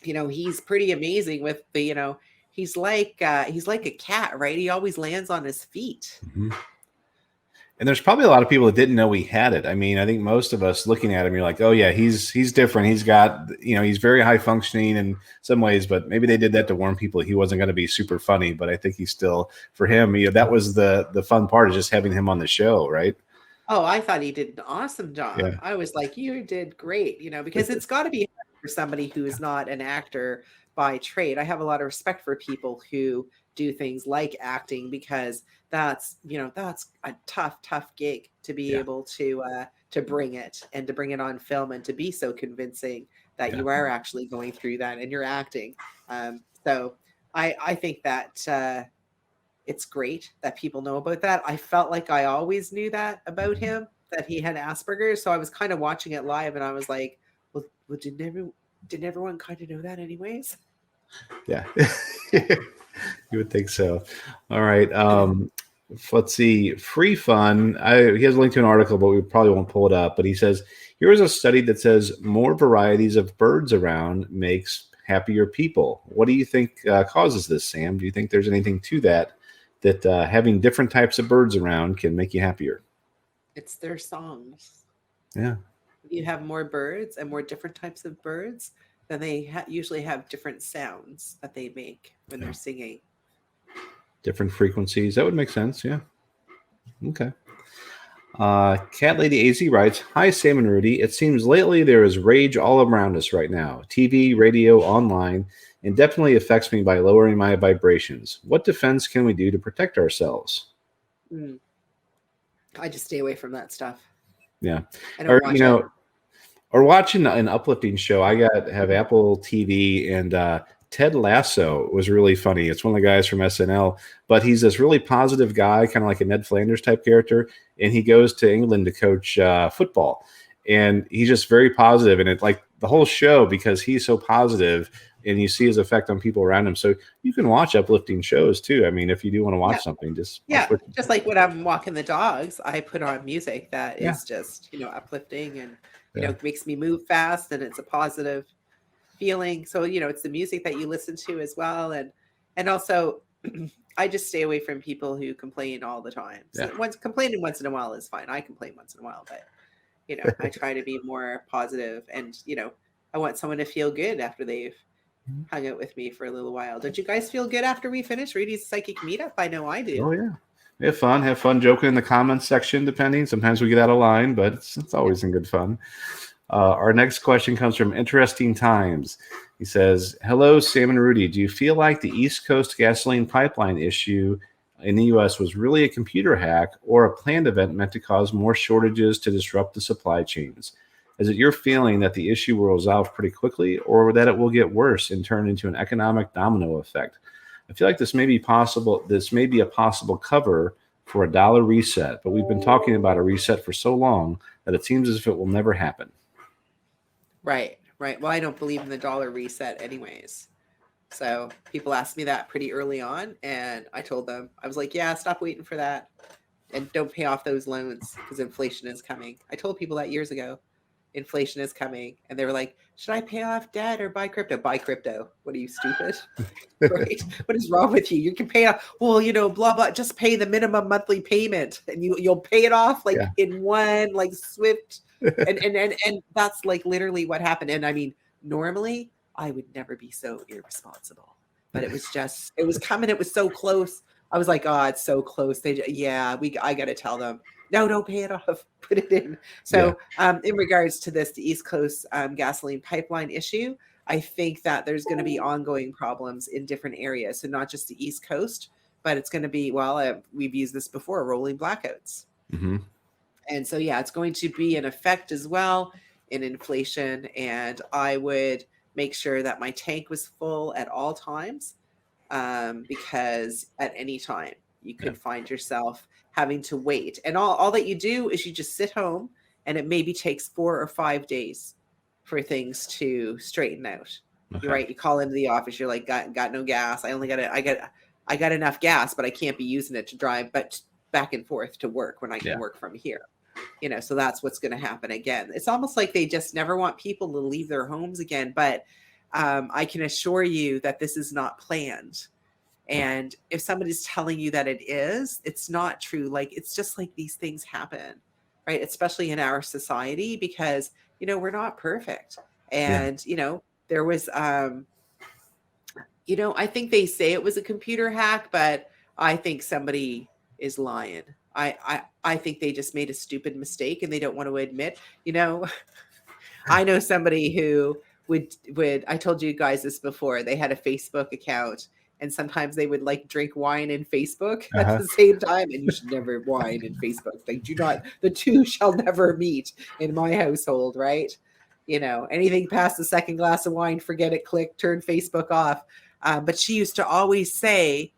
Speaker 1: he's pretty amazing with the, he's like a cat, right? He always lands on his feet.
Speaker 2: Mm-hmm. And there's probably a lot of people that didn't know he had it. I mean, I think most of us looking at him, you're like, oh yeah, he's different. He's got, he's very high functioning in some ways, but maybe they did that to warn people he wasn't going to be super funny. But I think he's still, for him, that was the fun part of just having him on the show, right?
Speaker 1: Oh, I thought he did an awesome job.
Speaker 2: Yeah.
Speaker 1: I was like, you did great, because it's got to be for somebody who is not an actor by trade. I have a lot of respect for people who do things like acting, because that's a tough gig to be able to bring it and to bring it on film and to be so convincing that you are actually going through that and you're acting. So I think that it's great that people know about that. I felt like I always knew that about him, that he had Asperger's. So I was kind of watching it live and I was like, well didn't everyone kind of know that anyways?
Speaker 2: Yeah. You would think so. All right. Let's see. Free Fun. He has a link to an article, but we probably won't pull it up. But he says, here is a study that says more varieties of birds around makes happier people. What do you think causes this, Sam? Do you think there's anything to that having different types of birds around can make you happier?
Speaker 1: It's their songs.
Speaker 2: Yeah.
Speaker 1: You have more birds and more different types of birds, then they usually have different sounds that they make when
Speaker 2: Yeah.
Speaker 1: they're singing.
Speaker 2: Different frequencies. That would make sense. Yeah. Okay. Cat Lady AZ writes, "Hi, Sam and Rudy. It seems lately there is rage all around us right now. TV, radio, online, and definitely affects me by lowering my vibrations. What defense can we do to protect ourselves?"
Speaker 1: Mm. I just stay away from that stuff.
Speaker 2: Yeah.
Speaker 1: I don't
Speaker 2: Or,
Speaker 1: watch it.
Speaker 2: or watching an uplifting show. I have Apple TV, and Ted Lasso was really funny. It's one of the guys from SNL, but he's this really positive guy, kind of like a Ned Flanders type character, and he goes to England to coach football, and he's just very positive, and it like the whole show because he's so positive, and you see his effect on people around him. So you can watch uplifting shows too. I mean, if you do want to watch something, just
Speaker 1: Yeah, just like when I'm walking the dogs, I put on music that is just, uplifting and, makes me move fast, and it's a positive feeling. So, it's the music that you listen to as well. And also I just stay away from people who complain all the time. So complaining once in a while is fine. I complain once in a while, but I try to be more positive, and, I want someone to feel good after they've hung out with me for a little while. Don't you guys feel good after we finish Rudy's psychic meetup? I know I do.
Speaker 2: Oh yeah. Have fun joking in the comments section, depending. Sometimes we get out of line, but it's always in good fun. Our next question comes from Interesting Times. He says, "Hello, Sam and Rudy. Do you feel like the East Coast gasoline pipeline issue in the U.S. was really a computer hack or a planned event meant to cause more shortages to disrupt the supply chains? Is it your feeling that the issue will resolve pretty quickly, or that it will get worse and turn into an economic domino effect? I feel like this may be possible. This may be a possible cover for a dollar reset, but we've been talking about a reset for so long that it seems as if it will never happen."
Speaker 1: Right. Well, I don't believe in the dollar reset anyways. So people asked me that pretty early on, and I told them, I was like, yeah, stop waiting for that, and don't pay off those loans because inflation is coming. I told people that years ago. Inflation is coming, and they were like, should I pay off debt or buy crypto? Buy crypto. What are you, stupid? Right? What is wrong with you? You can pay off, well, blah blah, just pay the minimum monthly payment, and you'll pay it off like in one like swift, and that's like literally what happened. And I mean, normally I would never be so irresponsible, but it was coming, it was so close. I was like, oh, it's so close. I got to tell them, no, don't pay it off. Put it in. So in regards to the East Coast gasoline pipeline issue, I think that there's going to be ongoing problems in different areas. So not just the East Coast, but it's going to be, we've used this before, rolling blackouts.
Speaker 2: Mm-hmm.
Speaker 1: And so, it's going to be an effect as well in inflation. And I would make sure that my tank was full at all times, because at any time you could find yourself having to wait. And all that you do is you just sit home, and it maybe takes 4 or 5 days for things to straighten out. Okay. You're right. You call into the office. You're like, got no gas. I got enough gas, but I can't be using it to drive back and forth to work when I can work from here. So that's what's going to happen again. It's almost like they just never want people to leave their homes again. But I can assure you that this is not planned. And if somebody's telling you that it is, it's not true. Like, it's just like these things happen, right? Especially in our society, because, we're not perfect. And, there was, I think they say it was a computer hack, but I think somebody is lying. I think they just made a stupid mistake and they don't want to admit, I know somebody who would, I told you guys this before, they had a Facebook account, and sometimes they would like drink wine in Facebook at the same time. And you should never wine in Facebook. Like, the two shall never meet in my household, right? Anything past the second glass of wine, forget it, click, turn Facebook off. But she used to always say,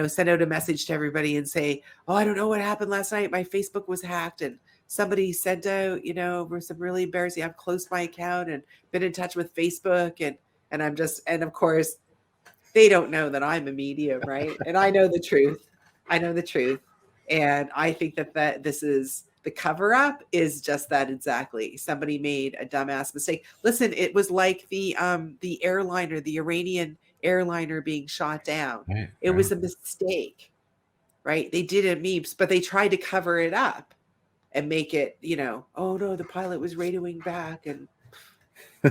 Speaker 1: send out a message to everybody and say, oh, I don't know what happened last night. My Facebook was hacked, and somebody sent out, were some really embarrassing. I've closed my account and been in touch with Facebook. And I'm just, and of course, they don't know that I'm a medium, right? And I know the truth. And I think that this is the cover up is just that exactly. Somebody made a dumbass mistake. Listen, it was like the airliner, the Iranian airliner being shot down. Right, it was a mistake, right? They did it memes, but they tried to cover it up. and make it, oh no, the pilot was radioing back, and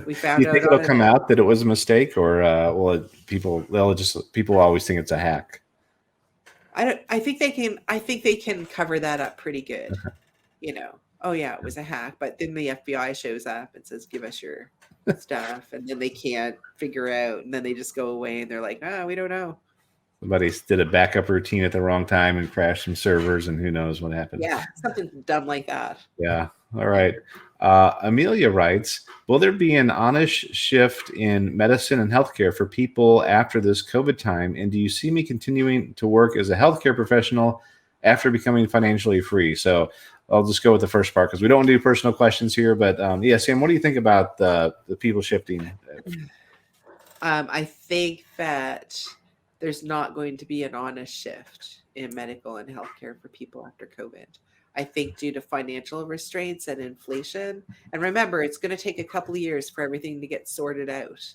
Speaker 1: we
Speaker 2: Do
Speaker 1: found
Speaker 2: you
Speaker 1: out
Speaker 2: think
Speaker 1: on
Speaker 2: it'll
Speaker 1: it.
Speaker 2: come out that it was a mistake, or people always think it's a hack?
Speaker 1: I think they can cover that up pretty good. Oh yeah, it was a hack, but then the FBI shows up and says, give us your stuff, and then they can't figure out, and then they just go away, and they're like, we don't know.
Speaker 2: Somebody did a backup routine at the wrong time and crashed some servers, and who knows what happened.
Speaker 1: Yeah, something dumb like that.
Speaker 2: Yeah. All right. Amelia writes, will there be an honest shift in medicine and healthcare for people after this COVID time? And do you see me continuing to work as a healthcare professional after becoming financially free? So I'll just go with the first part because we don't want to do personal questions here. But yeah, Sam, what do you think about the people shifting?
Speaker 1: I think that there's not going to be an honest shift in medical and healthcare for people after COVID. I think due to financial restraints and inflation, and remember, it's going to take a couple of years for everything to get sorted out,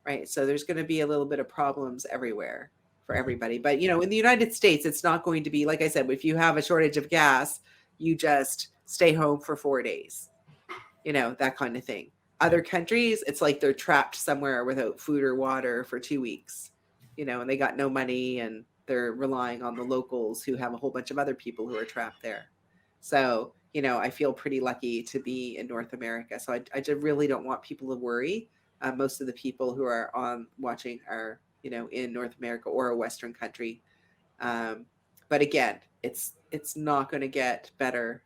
Speaker 1: right? So there's going to be a little bit of problems everywhere for everybody. But, in the United States, it's not going to be, like I said, if you have a shortage of gas, you just stay home for 4 days, that kind of thing. Other countries, it's like they're trapped somewhere without food or water for 2 weeks, and they got no money, and they're relying on the locals who have a whole bunch of other people who are trapped there. So, I feel pretty lucky to be in North America. So I just really don't want people to worry. Most of the people who are watching are, in North America or a Western country. But again, it's not going to get better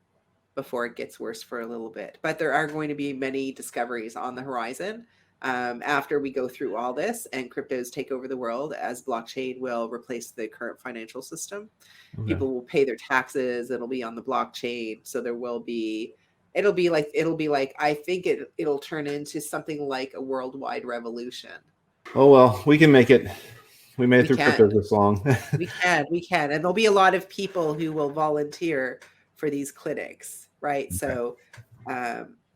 Speaker 1: before it gets worse for a little bit. But there are going to be many discoveries on the horizon after we go through all this and cryptos take over the world, as blockchain will replace the current financial system. Okay. People will pay their taxes. It'll be on the blockchain. So it'll be like, I think it'll turn into something like a worldwide revolution.
Speaker 2: Oh, well, we can make it. We made it through crypto this long.
Speaker 1: we can. And there'll be a lot of people who will volunteer for these clinics, right? Okay. So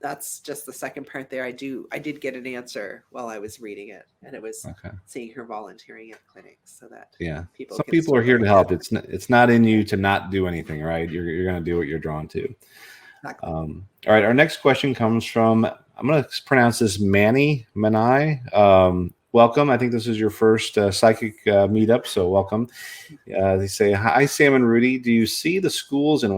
Speaker 1: that's just the second part there. I did get an answer while I was reading it, and it was seeing her volunteering at clinics, so that some
Speaker 2: people are here to help. It's not in you to not do anything, right? You're going to do what you're drawn to. Exactly. All right. Our next question comes from, I'm going to pronounce this Manny. Welcome. I think this is your first psychic meetup, so welcome. They say, hi, Sam and Rudy. Do you see the schools in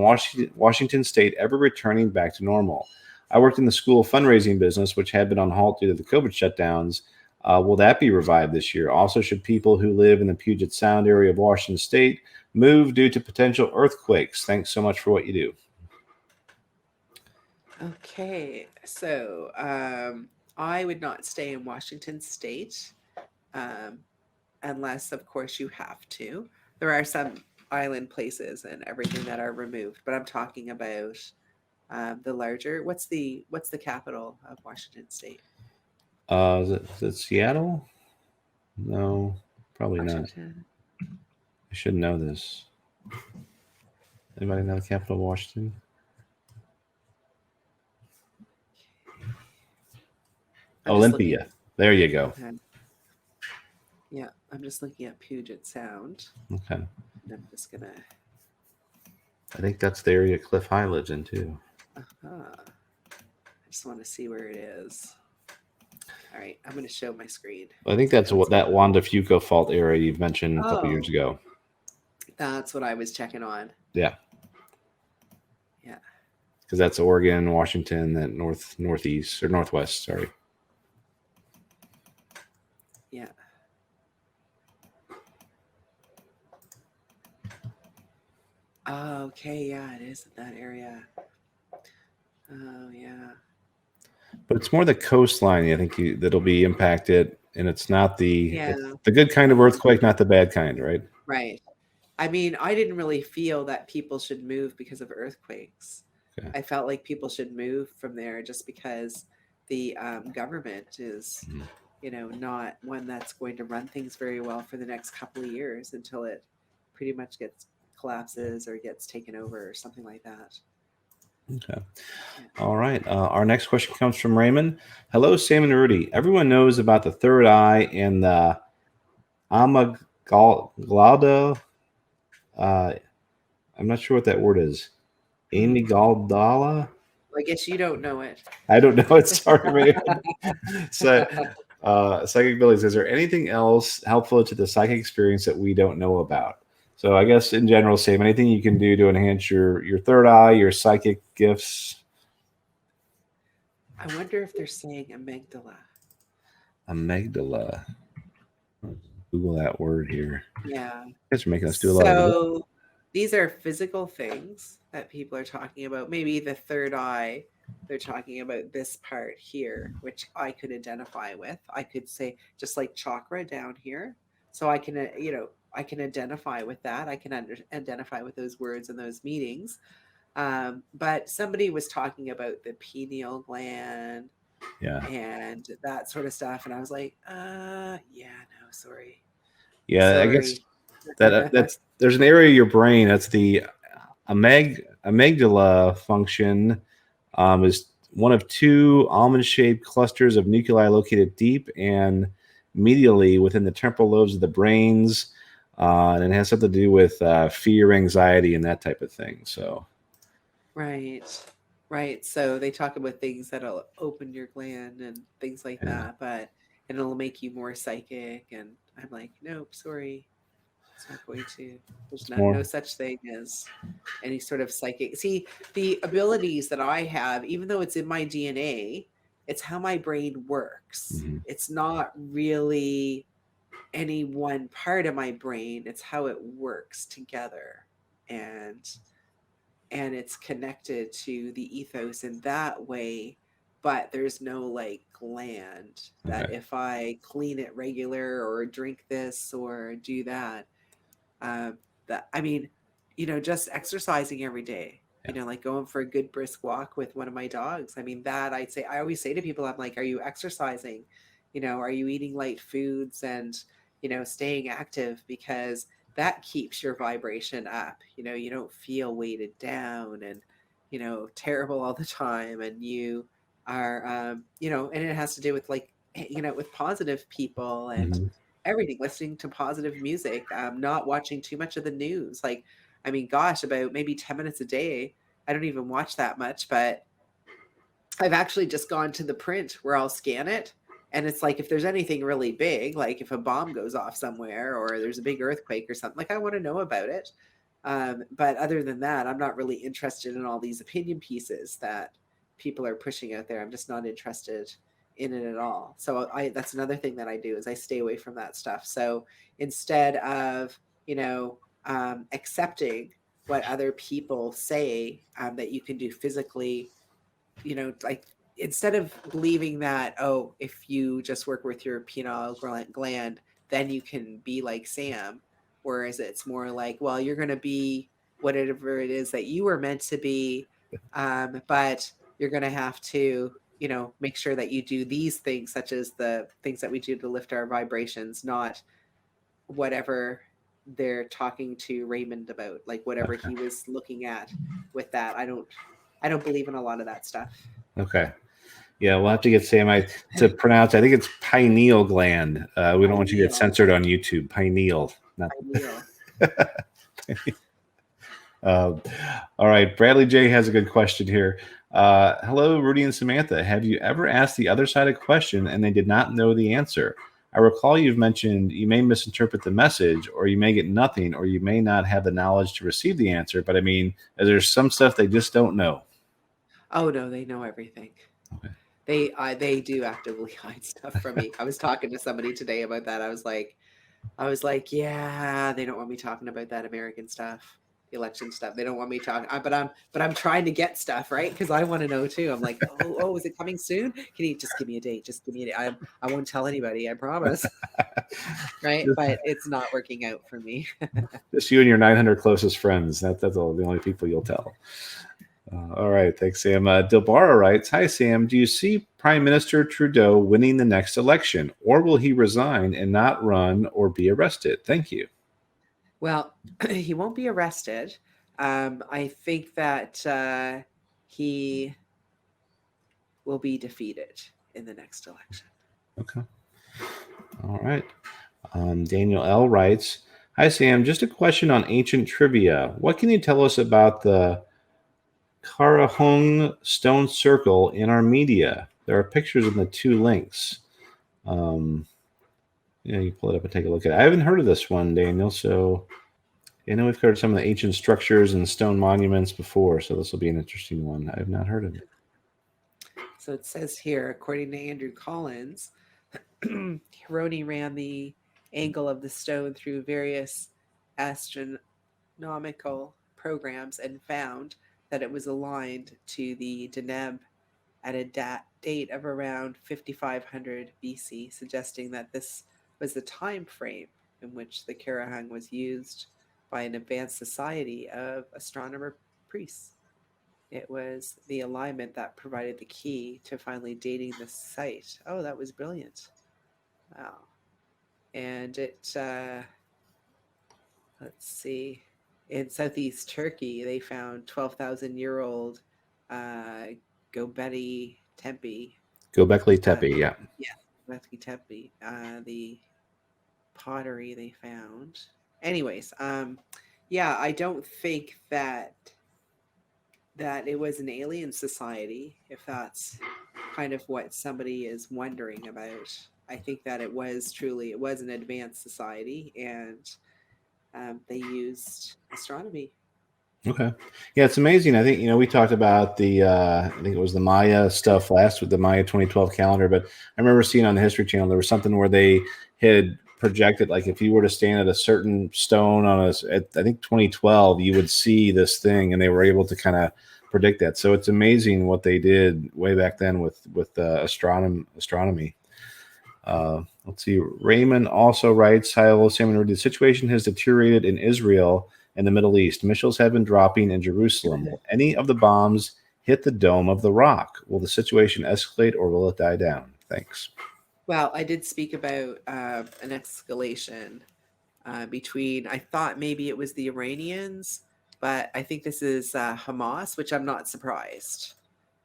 Speaker 2: Washington State ever returning back to normal? I worked in the school fundraising business, which had been on halt due to the COVID shutdowns. Will that be revived this year? Also, should people who live in the Puget Sound area of Washington State move due to potential earthquakes? Thanks so much for what you do.
Speaker 1: Okay, so I would not stay in Washington State unless, of course, you have to. There are some island places and everything that are removed, but I'm talking about the larger. What's the capital of Washington State?
Speaker 2: Is it Seattle? No, probably Washington. Not. I should know this. Anybody know the capital of Washington? Olympia. There you go.
Speaker 1: Yeah, I'm just looking at Puget Sound.
Speaker 2: Okay.
Speaker 1: And I'm just gonna.
Speaker 2: I think that's the area Cliff High lives in too.
Speaker 1: I just want to see where it is. All right, I'm going to show my screen.
Speaker 2: I think that's what that Wanda Fuco fault area you've mentioned a couple years ago.
Speaker 1: That's what I was checking on.
Speaker 2: Yeah.
Speaker 1: Yeah.
Speaker 2: Because that's Oregon, Washington, that northeast or northwest. Sorry.
Speaker 1: Yeah. Oh, okay. Yeah, it is in that area. Oh, yeah.
Speaker 2: But it's more the coastline, I think, that'll be impacted, and it's not the good kind of earthquake, not the bad kind, right?
Speaker 1: Right. I mean, I didn't really feel that people should move because of earthquakes. Okay. I felt like people should move from there just because the government is, not one that's going to run things very well for the next couple of years until it pretty much collapses or gets taken over or something like that.
Speaker 2: Okay. All right. Our next question comes from Raymond. Hello, Sam and Rudy. Everyone knows about the third eye and the amygdala. I'm not sure what that word is. Amy Galdala.
Speaker 1: I guess you don't know it.
Speaker 2: I don't know it. Sorry, man. So, psychic abilities. Is there anything else helpful to the psychic experience that we don't know about? So, I guess in general, Sam, anything you can do to enhance your third eye, your psychic gifts.
Speaker 1: I wonder if they're saying amygdala.
Speaker 2: Amygdala. Google that word here.
Speaker 1: Yeah.
Speaker 2: You guys are making us do a lot of work.
Speaker 1: So these are physical things that people are talking about. Maybe the third eye, they're talking about this part here, which I could identify with. I could say just like chakra down here. So I can, I can identify with that. I can identify with those words and those meanings. But somebody was talking about the pineal gland and that sort of stuff. And I was like, yeah, no, sorry.
Speaker 2: Yeah,
Speaker 1: Sorry.
Speaker 2: I guess that's there's an area of your brain that's the amygdala function is one of two almond-shaped clusters of nuclei located deep and medially within the temporal lobes of the brains, and it has something to do with fear, anxiety, and that type of thing. So,
Speaker 1: right. So they talk about things that'll open your gland and things like that, but it'll make you more psychic. And I'm like, nope, sorry. It's not going to. There's no such thing as any sort of psychic. See, the abilities that I have, even though it's in my DNA, it's how my brain works.
Speaker 2: Mm-hmm.
Speaker 1: It's not really any one part of my brain. It's how it works together. And it's connected to the ethos in that way, but there's no like gland that if I clean it regular or drink this or do that, that I mean, just exercising every day, like going for a good brisk walk with one of my dogs. I mean, that I always say to people, I'm like, are you exercising? Are you eating light foods and, staying active? Because that keeps your vibration up. You don't feel weighted down and, terrible all the time. And you are, and it has to do with like, with positive people and everything, listening to positive music, not watching too much of the news. Like, I mean, gosh, about maybe 10 minutes a day. I don't even watch that much, but I've actually just gone to the print where I'll scan it. And it's like, if there's anything really big, like if a bomb goes off somewhere or there's a big earthquake or something, like I want to know about it. But other than that, I'm not really interested in all these opinion pieces that people are pushing out there. I'm just not interested in it at all. So that's another thing that I do is I stay away from that stuff. So instead of, accepting what other people say that you can do physically, like instead of believing that, oh, if you just work with your pineal gland, then you can be like Sam. Whereas it's more like, well, you're going to be whatever it is that you were meant to be. But you're going to have to, make sure that you do these things, such as the things that we do to lift our vibrations, not whatever they're talking to Raymond about, like whatever he was looking at with that. I don't believe in a lot of that stuff.
Speaker 2: Okay. Yeah, we'll have to get Sam to pronounce. I think it's pineal gland. We don't want you to get censored on YouTube. Pineal. Not
Speaker 1: Pineal.
Speaker 2: All right. Bradley J has a good question here. Hello, Rudy and Samantha. Have you ever asked the other side a question and they did not know the answer? I recall you've mentioned you may misinterpret the message, or you may get nothing, or you may not have the knowledge to receive the answer. But I mean, there's some stuff they just don't know.
Speaker 1: Oh no, they know everything. Okay. They do actively hide stuff from me. I was talking to somebody today about that. I was like, yeah, they don't want me talking about that American stuff, the election stuff. They don't want me talking, but I'm trying to get stuff, right? Because I want to know too. I'm like, oh, is it coming soon? Can you just give me a date? Just give me a date. I won't tell anybody, I promise. Right? But it's not working out for me.
Speaker 2: Just you and your 900 closest friends. That's all the only people you'll tell. All right. Thanks, Sam. Dilbara writes, hi, Sam. Do you see Prime Minister Trudeau winning the next election, or will he resign and not run or be arrested? Thank you.
Speaker 1: Well, he won't be arrested. I think that he will be defeated in the next election.
Speaker 2: Okay. All right. Daniel L. writes, hi, Sam. Just a question on ancient trivia. What can you tell us about the Karahung Stone Circle in our media. There are pictures in the 2 links. You pull it up and take a look at it. I haven't heard of this one, Daniel. So I know we've covered some of the ancient structures and stone monuments before, so this will be an interesting one. I have not heard of it.
Speaker 1: So it says here, according to Andrew Collins, Hironi ran the angle of the stone through various astronomical programs and found that it was aligned to the Deneb at a date of around 5500 BC, suggesting that this was the time frame in which the Karahang was used by an advanced society of astronomer priests. It was the alignment that provided the key to finally dating the site. Oh, that was brilliant. Wow. And it, let's see, in southeast Turkey, they found 12,000-year-old Göbekli Tepe.
Speaker 2: Göbekli Tepe, yeah.
Speaker 1: Yeah, Göbekli Tepe. The pottery they found. Anyways, yeah, I don't think that it was an alien society, if that's kind of what somebody is wondering about. I think that it was an advanced society, and they used astronomy.
Speaker 2: Okay. Yeah, it's amazing. I think, we talked about the, I think it was the Maya stuff last with the Maya 2012 calendar, but I remember seeing on the History Channel, there was something where they had projected, like if you were to stand at a certain stone at, I think 2012, you would see this thing, and they were able to kind of predict that. So it's amazing what they did way back then with astronomy. Let's see. Raymond also writes, "Hi, hello, Sam and Rudy. The situation has deteriorated in Israel and the Middle East. Missiles have been dropping in Jerusalem. Will any of the bombs hit the Dome of the Rock? Will the situation escalate, or will it die down? Thanks."
Speaker 1: Well, I did speak about an escalation between, I thought maybe it was the Iranians, but I think this is Hamas, which I'm not surprised,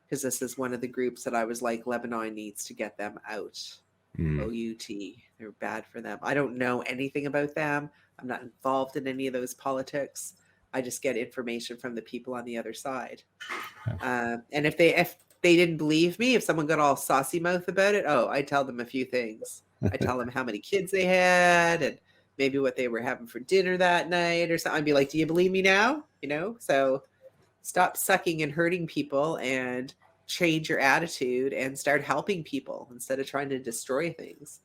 Speaker 1: because this is one of the groups that I was like, Lebanon needs to get them out. OUT. They're bad for them. I don't know anything about them. I'm not involved in any of those politics. I just get information from the people on the other side. And if they didn't believe me, if someone got all saucy mouth about it, I tell them a few things. I tell them how many kids they had and maybe what they were having for dinner that night or something. I'd be like, do you believe me now? So stop sucking and hurting people and change your attitude and start helping people instead of trying to destroy things.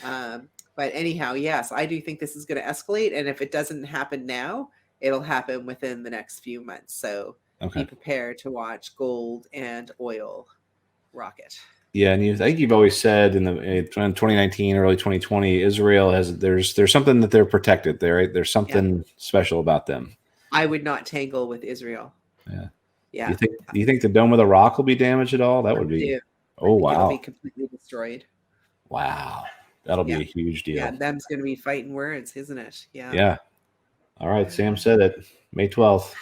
Speaker 1: But anyhow, yes, I do think this is going to escalate. And if it doesn't happen now, it'll happen within the next few months. So be prepared to watch gold and oil rocket.
Speaker 2: Yeah, and I think you've always said in 2019, early 2020, Israel there's something that they're protected there, right? There's something special about them.
Speaker 1: I would not tangle with Israel.
Speaker 2: Yeah.
Speaker 1: Yeah.
Speaker 2: Do you think the Dome of the Rock will be damaged at all? That would be. Oh, wow.
Speaker 1: It'll be completely destroyed.
Speaker 2: Wow. That'll be a huge deal.
Speaker 1: Yeah, them's going to be fighting words, isn't it? Yeah.
Speaker 2: Yeah. All right, Sam said it. May 12th.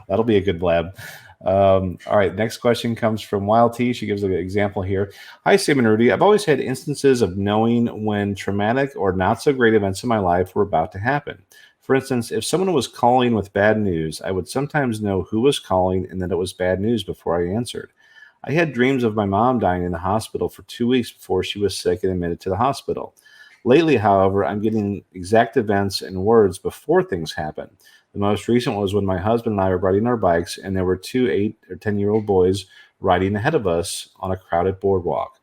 Speaker 2: That'll be a good blab. All right, next question comes from Wild T. She gives an example here. "Hi, Sam and Rudy. I've always had instances of knowing when traumatic or not so great events in my life were about to happen. For instance, if someone was calling with bad news, I would sometimes know who was calling and that it was bad news before I answered. I had dreams of my mom dying in the hospital for 2 weeks before she was sick and admitted to the hospital. Lately, however, I'm getting exact events and words before things happen. The most recent was when my husband and I were riding our bikes, and there were 2 8 or 10-year-old boys riding ahead of us on a crowded boardwalk.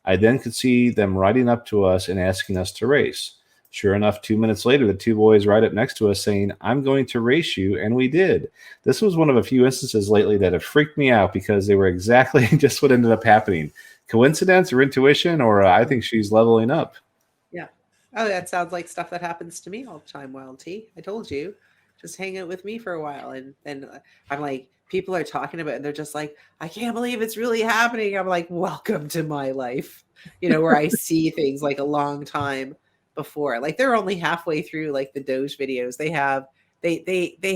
Speaker 2: I then could see them riding up to us and asking us to race. Sure enough, 2 minutes later, the 2 boys right up next to us saying, 'I'm going to race you,' and we did. This was one of a few instances lately that have freaked me out because they were exactly just what ended up happening. Coincidence or intuition, or I think she's leveling up."
Speaker 1: Yeah. Oh, that sounds like stuff that happens to me all the time, Wild T. I told you. Just hang out with me for a while. And then I'm like, people are talking about it and they're just like, "I can't believe it's really happening." I'm like, welcome to my life, where I see things like a long time before. Like they're only halfway through like the Doge videos. They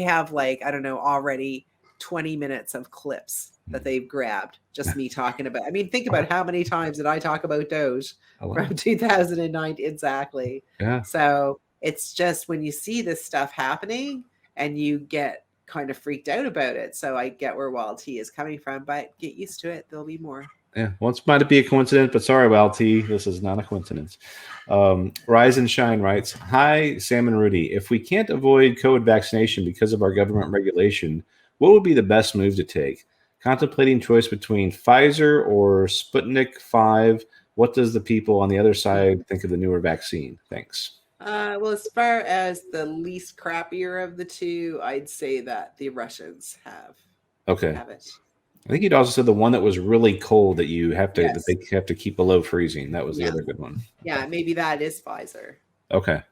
Speaker 1: have like, I don't know, already 20 minutes of clips that they've grabbed. Just me talking about. I mean, think about how many times did I talk about Doge from 2009 exactly.
Speaker 2: Yeah.
Speaker 1: So it's just when you see this stuff happening and you get kind of freaked out about it. So I get where Wild Tea is coming from, but get used to it. There'll be more.
Speaker 2: Yeah, once might be a coincidence, but sorry, Wild T, this is not a coincidence. Rise and Shine writes, "Hi, Sam and Rudy. If we can't avoid COVID vaccination because of our government regulation, what would be the best move to take? Contemplating choice between Pfizer or Sputnik 5. What does the people on the other side think of the newer vaccine? Thanks."
Speaker 1: Well, as far as the least crappier of the two, I'd say that the Russians
Speaker 2: Okay.
Speaker 1: have it.
Speaker 2: I think you'd also said the one that was really cold that that
Speaker 1: Yes.
Speaker 2: they have to keep below freezing. That was the
Speaker 1: Yeah.
Speaker 2: other good one.
Speaker 1: Yeah, maybe that is Pfizer.
Speaker 2: Okay.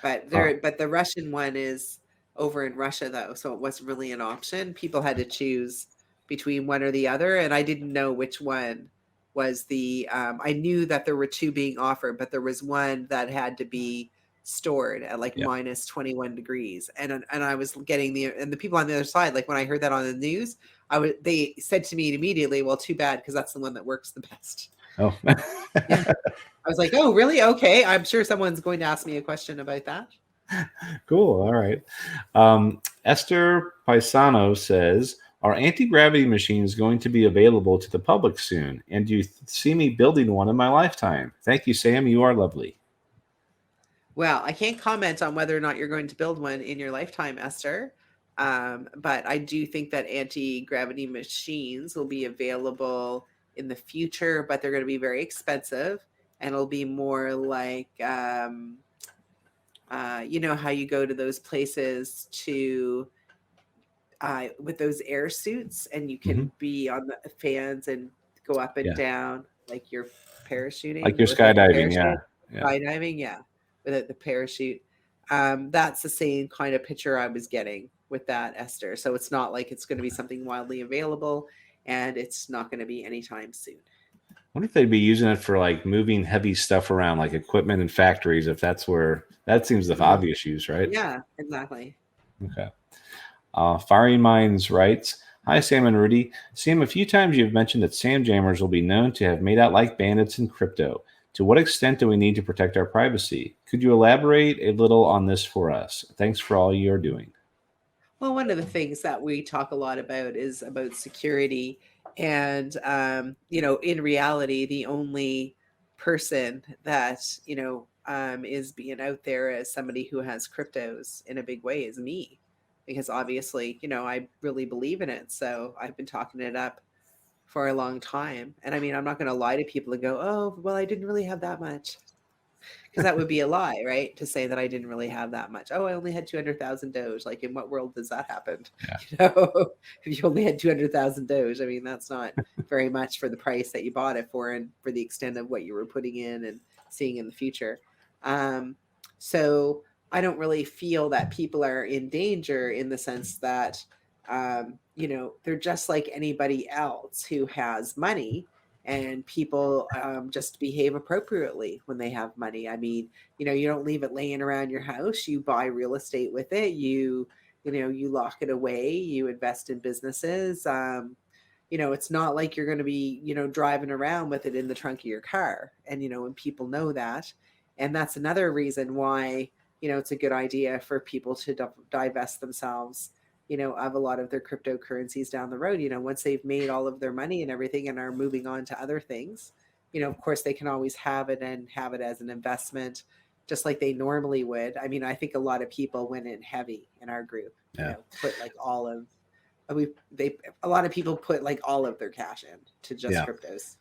Speaker 1: But the Russian one is over in Russia though, so it wasn't really an option. People had to choose between one or the other, and I didn't know which one was the. I knew that there were two being offered, but there was one that had to be stored at like
Speaker 2: Yeah.
Speaker 1: minus 21 degrees, and I was getting the people on the other side. Like when I heard that on the news, they said to me immediately, "Well, too bad because that's the one that works the best."
Speaker 2: Oh.
Speaker 1: Yeah. I was like, "Oh, really? Okay. I'm sure someone's going to ask me a question about that."
Speaker 2: Cool. All right. Esther Paisano says, "Are anti-gravity machines going to be available to the public soon? And do you see me building one in my lifetime? Thank you, Sam. You are lovely."
Speaker 1: Well, I can't comment on whether or not you're going to build one in your lifetime, Esther. But I do think that anti-gravity machines will be available in the future, but they're going to be very expensive, and it'll be more like, you know, how you go to those places to with those air suits, and you
Speaker 2: Hmm.
Speaker 1: can be on the fans and go up and
Speaker 2: Yeah.
Speaker 1: down like you're
Speaker 2: Like
Speaker 1: parachuting
Speaker 2: you're
Speaker 1: without the
Speaker 2: skydiving. Yeah.
Speaker 1: parachute.
Speaker 2: Yeah.
Speaker 1: Skydiving, yeah, without the parachute. That's the same kind of picture I was getting with that, Esther. So it's not like it's going to be something widely available, and it's not going to be anytime soon.
Speaker 2: I wonder if they'd be using it for like moving heavy stuff around, like equipment in factories, if that's where that seems the
Speaker 1: Mhm.
Speaker 2: obvious use, right?
Speaker 1: Yeah, exactly.
Speaker 2: Okay. Firing Minds writes, "Hi, Sam and Rudy. Sam, a few times you've mentioned that Sam Jammers will be known to have made out like bandits in crypto. To what extent do we need to protect our privacy? Could you elaborate a little on this for us? Thanks for all you're doing."
Speaker 1: Well, one of the things that we talk a lot about is about security. And, you know, in reality, the only person that, you know, is being out there as somebody who has cryptos in a big way is me. Because obviously, you know, I really believe in it. So I've been talking it up for a long time. And I mean, I'm not going to lie to people and go, oh, well, I didn't really have that much. Because that would be a lie, right? To say that I didn't really have that much. Oh, I only had 200,000 Doge. Like, in what world does that happen?
Speaker 2: Yeah.
Speaker 1: You know, if you only had 200,000 Doge, I mean, that's not very much for the price that you bought it for and for the extent of what you were putting in and seeing in the future. Um, so I don't really feel that people are in danger in the sense that, you know, they're just like anybody else who has money, and people just behave appropriately when they have money. I mean, you know, you don't leave it laying around your house. You buy real estate with it. You know, you lock it away. You invest in businesses. You know, it's not like you're going to be, you know, driving around with it in the trunk of your car. And, you know, when people know that, and that's another reason why, you know, it's a good idea for people to divest themselves, you know, of a lot of their cryptocurrencies down the road. You know, once they've made all of their money and everything and are moving on to other things, you know, of course they can always have it and have it as an investment just like they normally would. I mean, I think a lot of people went in heavy in our group, you
Speaker 2: Yeah.
Speaker 1: know, put like all of a lot of people put like all of their cash in to just
Speaker 2: Yeah.
Speaker 1: cryptos.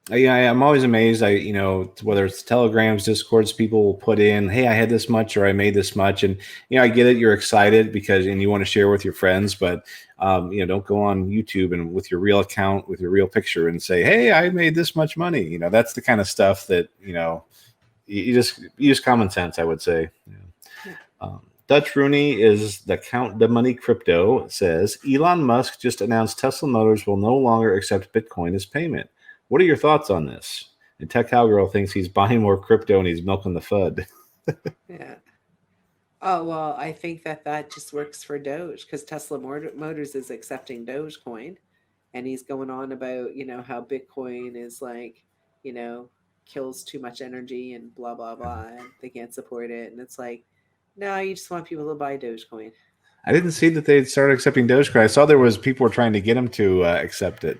Speaker 2: Yeah, I'm always amazed. You know, whether it's telegrams, discords, people will put in, "Hey, I had this much," or "I made this much," and you know, I get it. You're excited and you want to share with your friends, but you know, don't go on YouTube and with your real account, with your real picture, and say, "Hey, I made this much money." You know, that's the kind of stuff that you know, you just use common sense. I would say.
Speaker 1: Yeah.
Speaker 2: Dutch Rooney is the Count the Money Crypto says Elon Musk just announced Tesla Motors will no longer accept Bitcoin as payment. What are your thoughts on this? And Tech Cowgirl thinks he's buying more crypto and he's milking the FUD.
Speaker 1: Yeah. Oh, well, I think that that just works for Doge because Tesla Motors is accepting Dogecoin, and he's going on about, you know, how Bitcoin is like, you know, kills too much energy and blah, blah, blah, and they can't support it. And it's like, no, you just want people to buy Dogecoin.
Speaker 2: I didn't see that they'd started accepting Dogecoin. I saw there was people were trying to get him to accept it.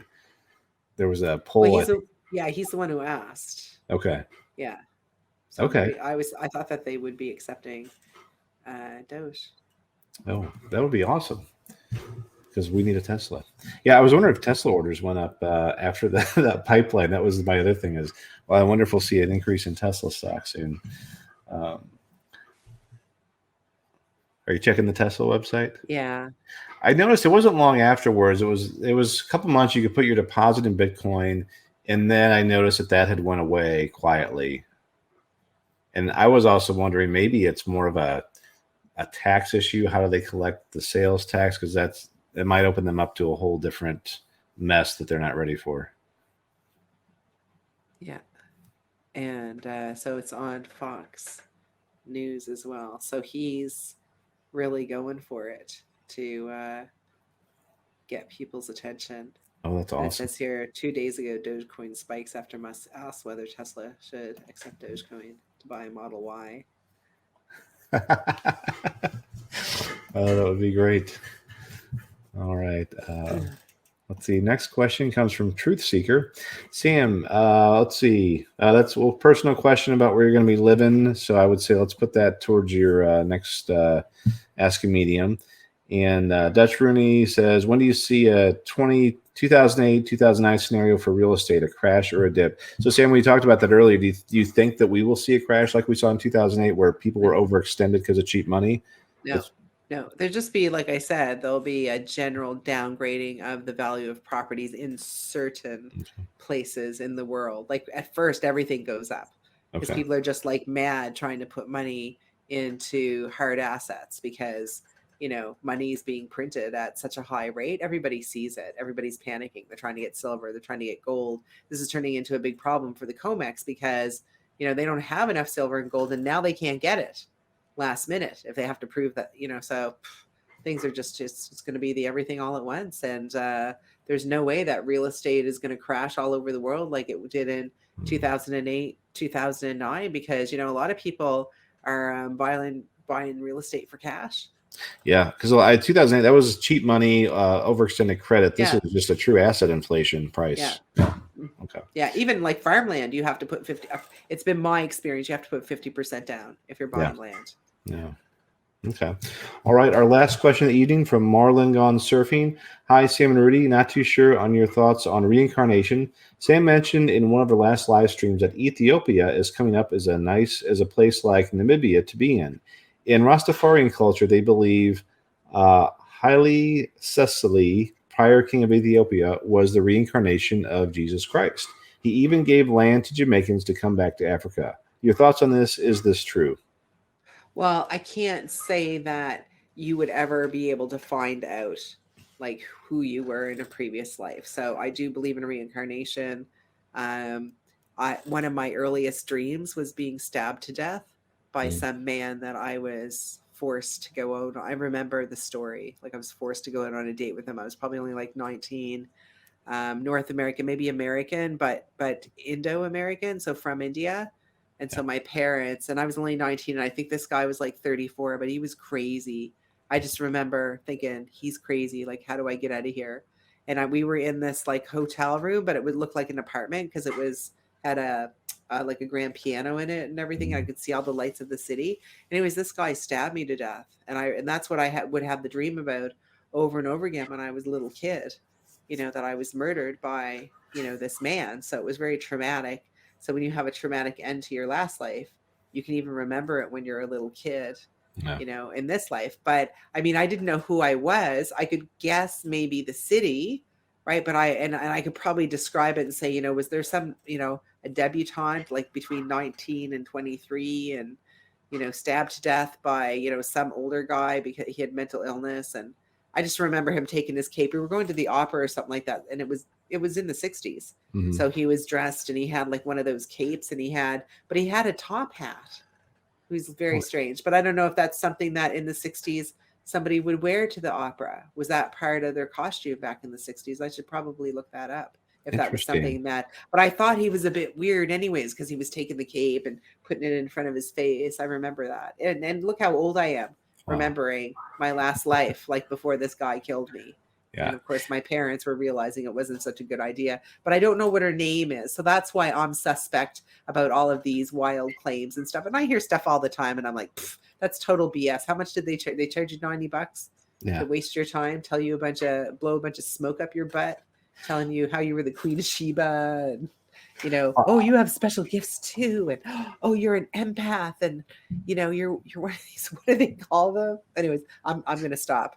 Speaker 2: There was a
Speaker 1: Well,
Speaker 2: poll.
Speaker 1: he's the one who asked.
Speaker 2: Okay.
Speaker 1: Yeah. So
Speaker 2: Okay.
Speaker 1: maybe I thought that they would be accepting Doge.
Speaker 2: Oh, that would be awesome. Because we need a Tesla. Yeah, I was wondering if Tesla orders went up after that pipeline. That was my other thing is, well, I wonder if we'll see an increase in Tesla stock soon. Are you checking the Tesla website?
Speaker 1: Yeah.
Speaker 2: I noticed it wasn't long afterwards. It was a couple months you could put your deposit in Bitcoin, and then I noticed that had went away quietly. And I was also wondering maybe it's more of a tax issue. How do they collect the sales tax? Because it might open them up to a whole different mess that they're not ready for.
Speaker 1: Yeah. And so it's on Fox News as well. So he's really going for it to get people's attention.
Speaker 2: Oh, that's awesome.
Speaker 1: It says here 2 days ago, Dogecoin spikes after Musk asked whether Tesla should accept Dogecoin to buy a Model Y.
Speaker 2: Oh, that would be great. All right. Let's see. Next question comes from Truth Seeker. Sam, let's see. That's a personal question about where you're going to be living. So I would say let's put that towards your next Ask a Medium. And Dutch Rooney says, when do you see a 2008, 2009 scenario for real estate, a crash or a dip? So Sam, we talked about that earlier. Do you think that we will see a crash like we saw in 2008 where people were overextended because of cheap money?
Speaker 1: No, there'll just be, like I said, there'll be a general downgrading of the value of properties in certain places in the world. Like at first, everything goes up because people are just like mad trying to put money into hard assets because, money is being printed at such a high rate. Everybody sees it. Everybody's panicking. They're trying to get silver. They're trying to get gold. This is turning into a big problem for the COMEX because, they don't have enough silver and gold and now they can't get it last minute if they have to prove that, so things are just it's going to be the everything all at once. And there's no way that real estate is going to crash all over the world like it did in 2008, 2009, because, a lot of people are buying real estate for cash.
Speaker 2: Yeah, because 2008, that was cheap money, overextended credit. This is just a true asset inflation price.
Speaker 1: Yeah. Okay. Yeah, even like farmland, you have to put 50. It's been my experience. You have to put 50% down if you're buying land.
Speaker 2: Yeah. Okay. All right. Our last question of the evening from Marlon Gone Surfing. Hi, Sam and Rudy. Not too sure on your thoughts on reincarnation. Sam mentioned in one of the last live streams that Ethiopia is coming up as a place like Namibia to be in. In Rastafarian culture, they believe Haile Selassie, prior king of Ethiopia, was the reincarnation of Jesus Christ. He even gave land to Jamaicans to come back to Africa. Your thoughts on this? Is this true?
Speaker 1: Well, I can't say that you would ever be able to find out like who you were in a previous life. So I do believe in reincarnation. One of my earliest dreams was being stabbed to death by some man that I was forced to go out. I remember the story. Like I was forced to go out on a date with him. I was probably only like 19. North American, maybe American, but Indo-American, so from India. And so my parents, and I was only 19, and I think this guy was like 34, but he was crazy. I just remember thinking, he's crazy. Like, how do I get out of here? And we were in this like hotel room, but it would look like an apartment because it had like a grand piano in it and everything. I could see all the lights of the city. Anyways, this guy stabbed me to death, and that's what I would have the dream about over and over again when I was a little kid. That I was murdered by this man. So it was very traumatic. So when you have a traumatic end to your last life, you can even remember it when you're a little kid, in this life. But I mean, I didn't know who I was. I could guess maybe the city, right? But I could probably describe it and say, was there some, a debutante like between 19 and 23 and, stabbed to death by, some older guy because he had mental illness. And I just remember him taking his cape. We were going to the opera or something like that. And it was in the 60s. Mm-hmm. So he was dressed and he had like one of those capes and he had a top hat. It was very strange, but I don't know if that's something that in the 60s somebody would wear to the opera. Was that part of their costume back in the 60s? I should probably look that up if that was something but I thought he was a bit weird anyways, because he was taking the cape and putting it in front of his face. I remember that. And look how old I am. remembering my last life, like before this guy killed me.
Speaker 2: Yeah.
Speaker 1: And of course, my parents were realizing it wasn't such a good idea, but I don't know what her name is. So that's why I'm suspect about all of these wild claims and stuff. And I hear stuff all the time and I'm like, that's total BS. How much did they charge? They charge you $90
Speaker 2: Yeah.
Speaker 1: to waste your time, tell you blow a bunch of smoke up your butt, telling you how you were the Queen of Sheba. And, oh, you have special gifts too. And oh, you're an empath. And, you're one of these, what do they call them? Anyways, I'm going to stop.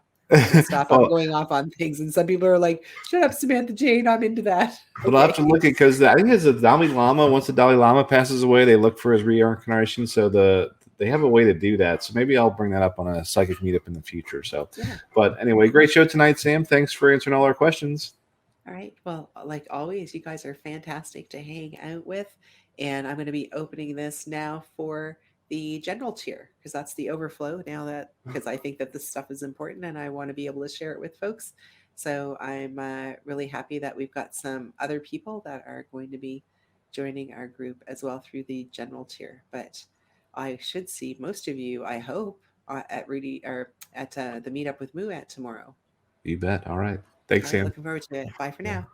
Speaker 1: Stop. I'm going off on things, and some people are like, "Shut up, Samantha Jane. I'm into that."
Speaker 2: But I'll have to look at, because I think it's the Dalai Lama. Once the Dalai Lama passes away, they look for his reincarnation. So they have a way to do that. So maybe I'll bring that up on a psychic meetup in the future. So, But anyway, great show tonight, Sam. Thanks for answering all our questions.
Speaker 1: All right. Well, like always, you guys are fantastic to hang out with, and I'm going to be opening this now for the general tier, because that's the overflow now, because I think that this stuff is important and I want to be able to share it with folks. So I'm really happy that we've got some other people that are going to be joining our group as well through the general tier. But I should see most of you, I hope, at Rudy or at the Meetup with Muat tomorrow.
Speaker 2: You bet. All right. Thanks, Sam.
Speaker 1: Looking forward to it. Bye for now.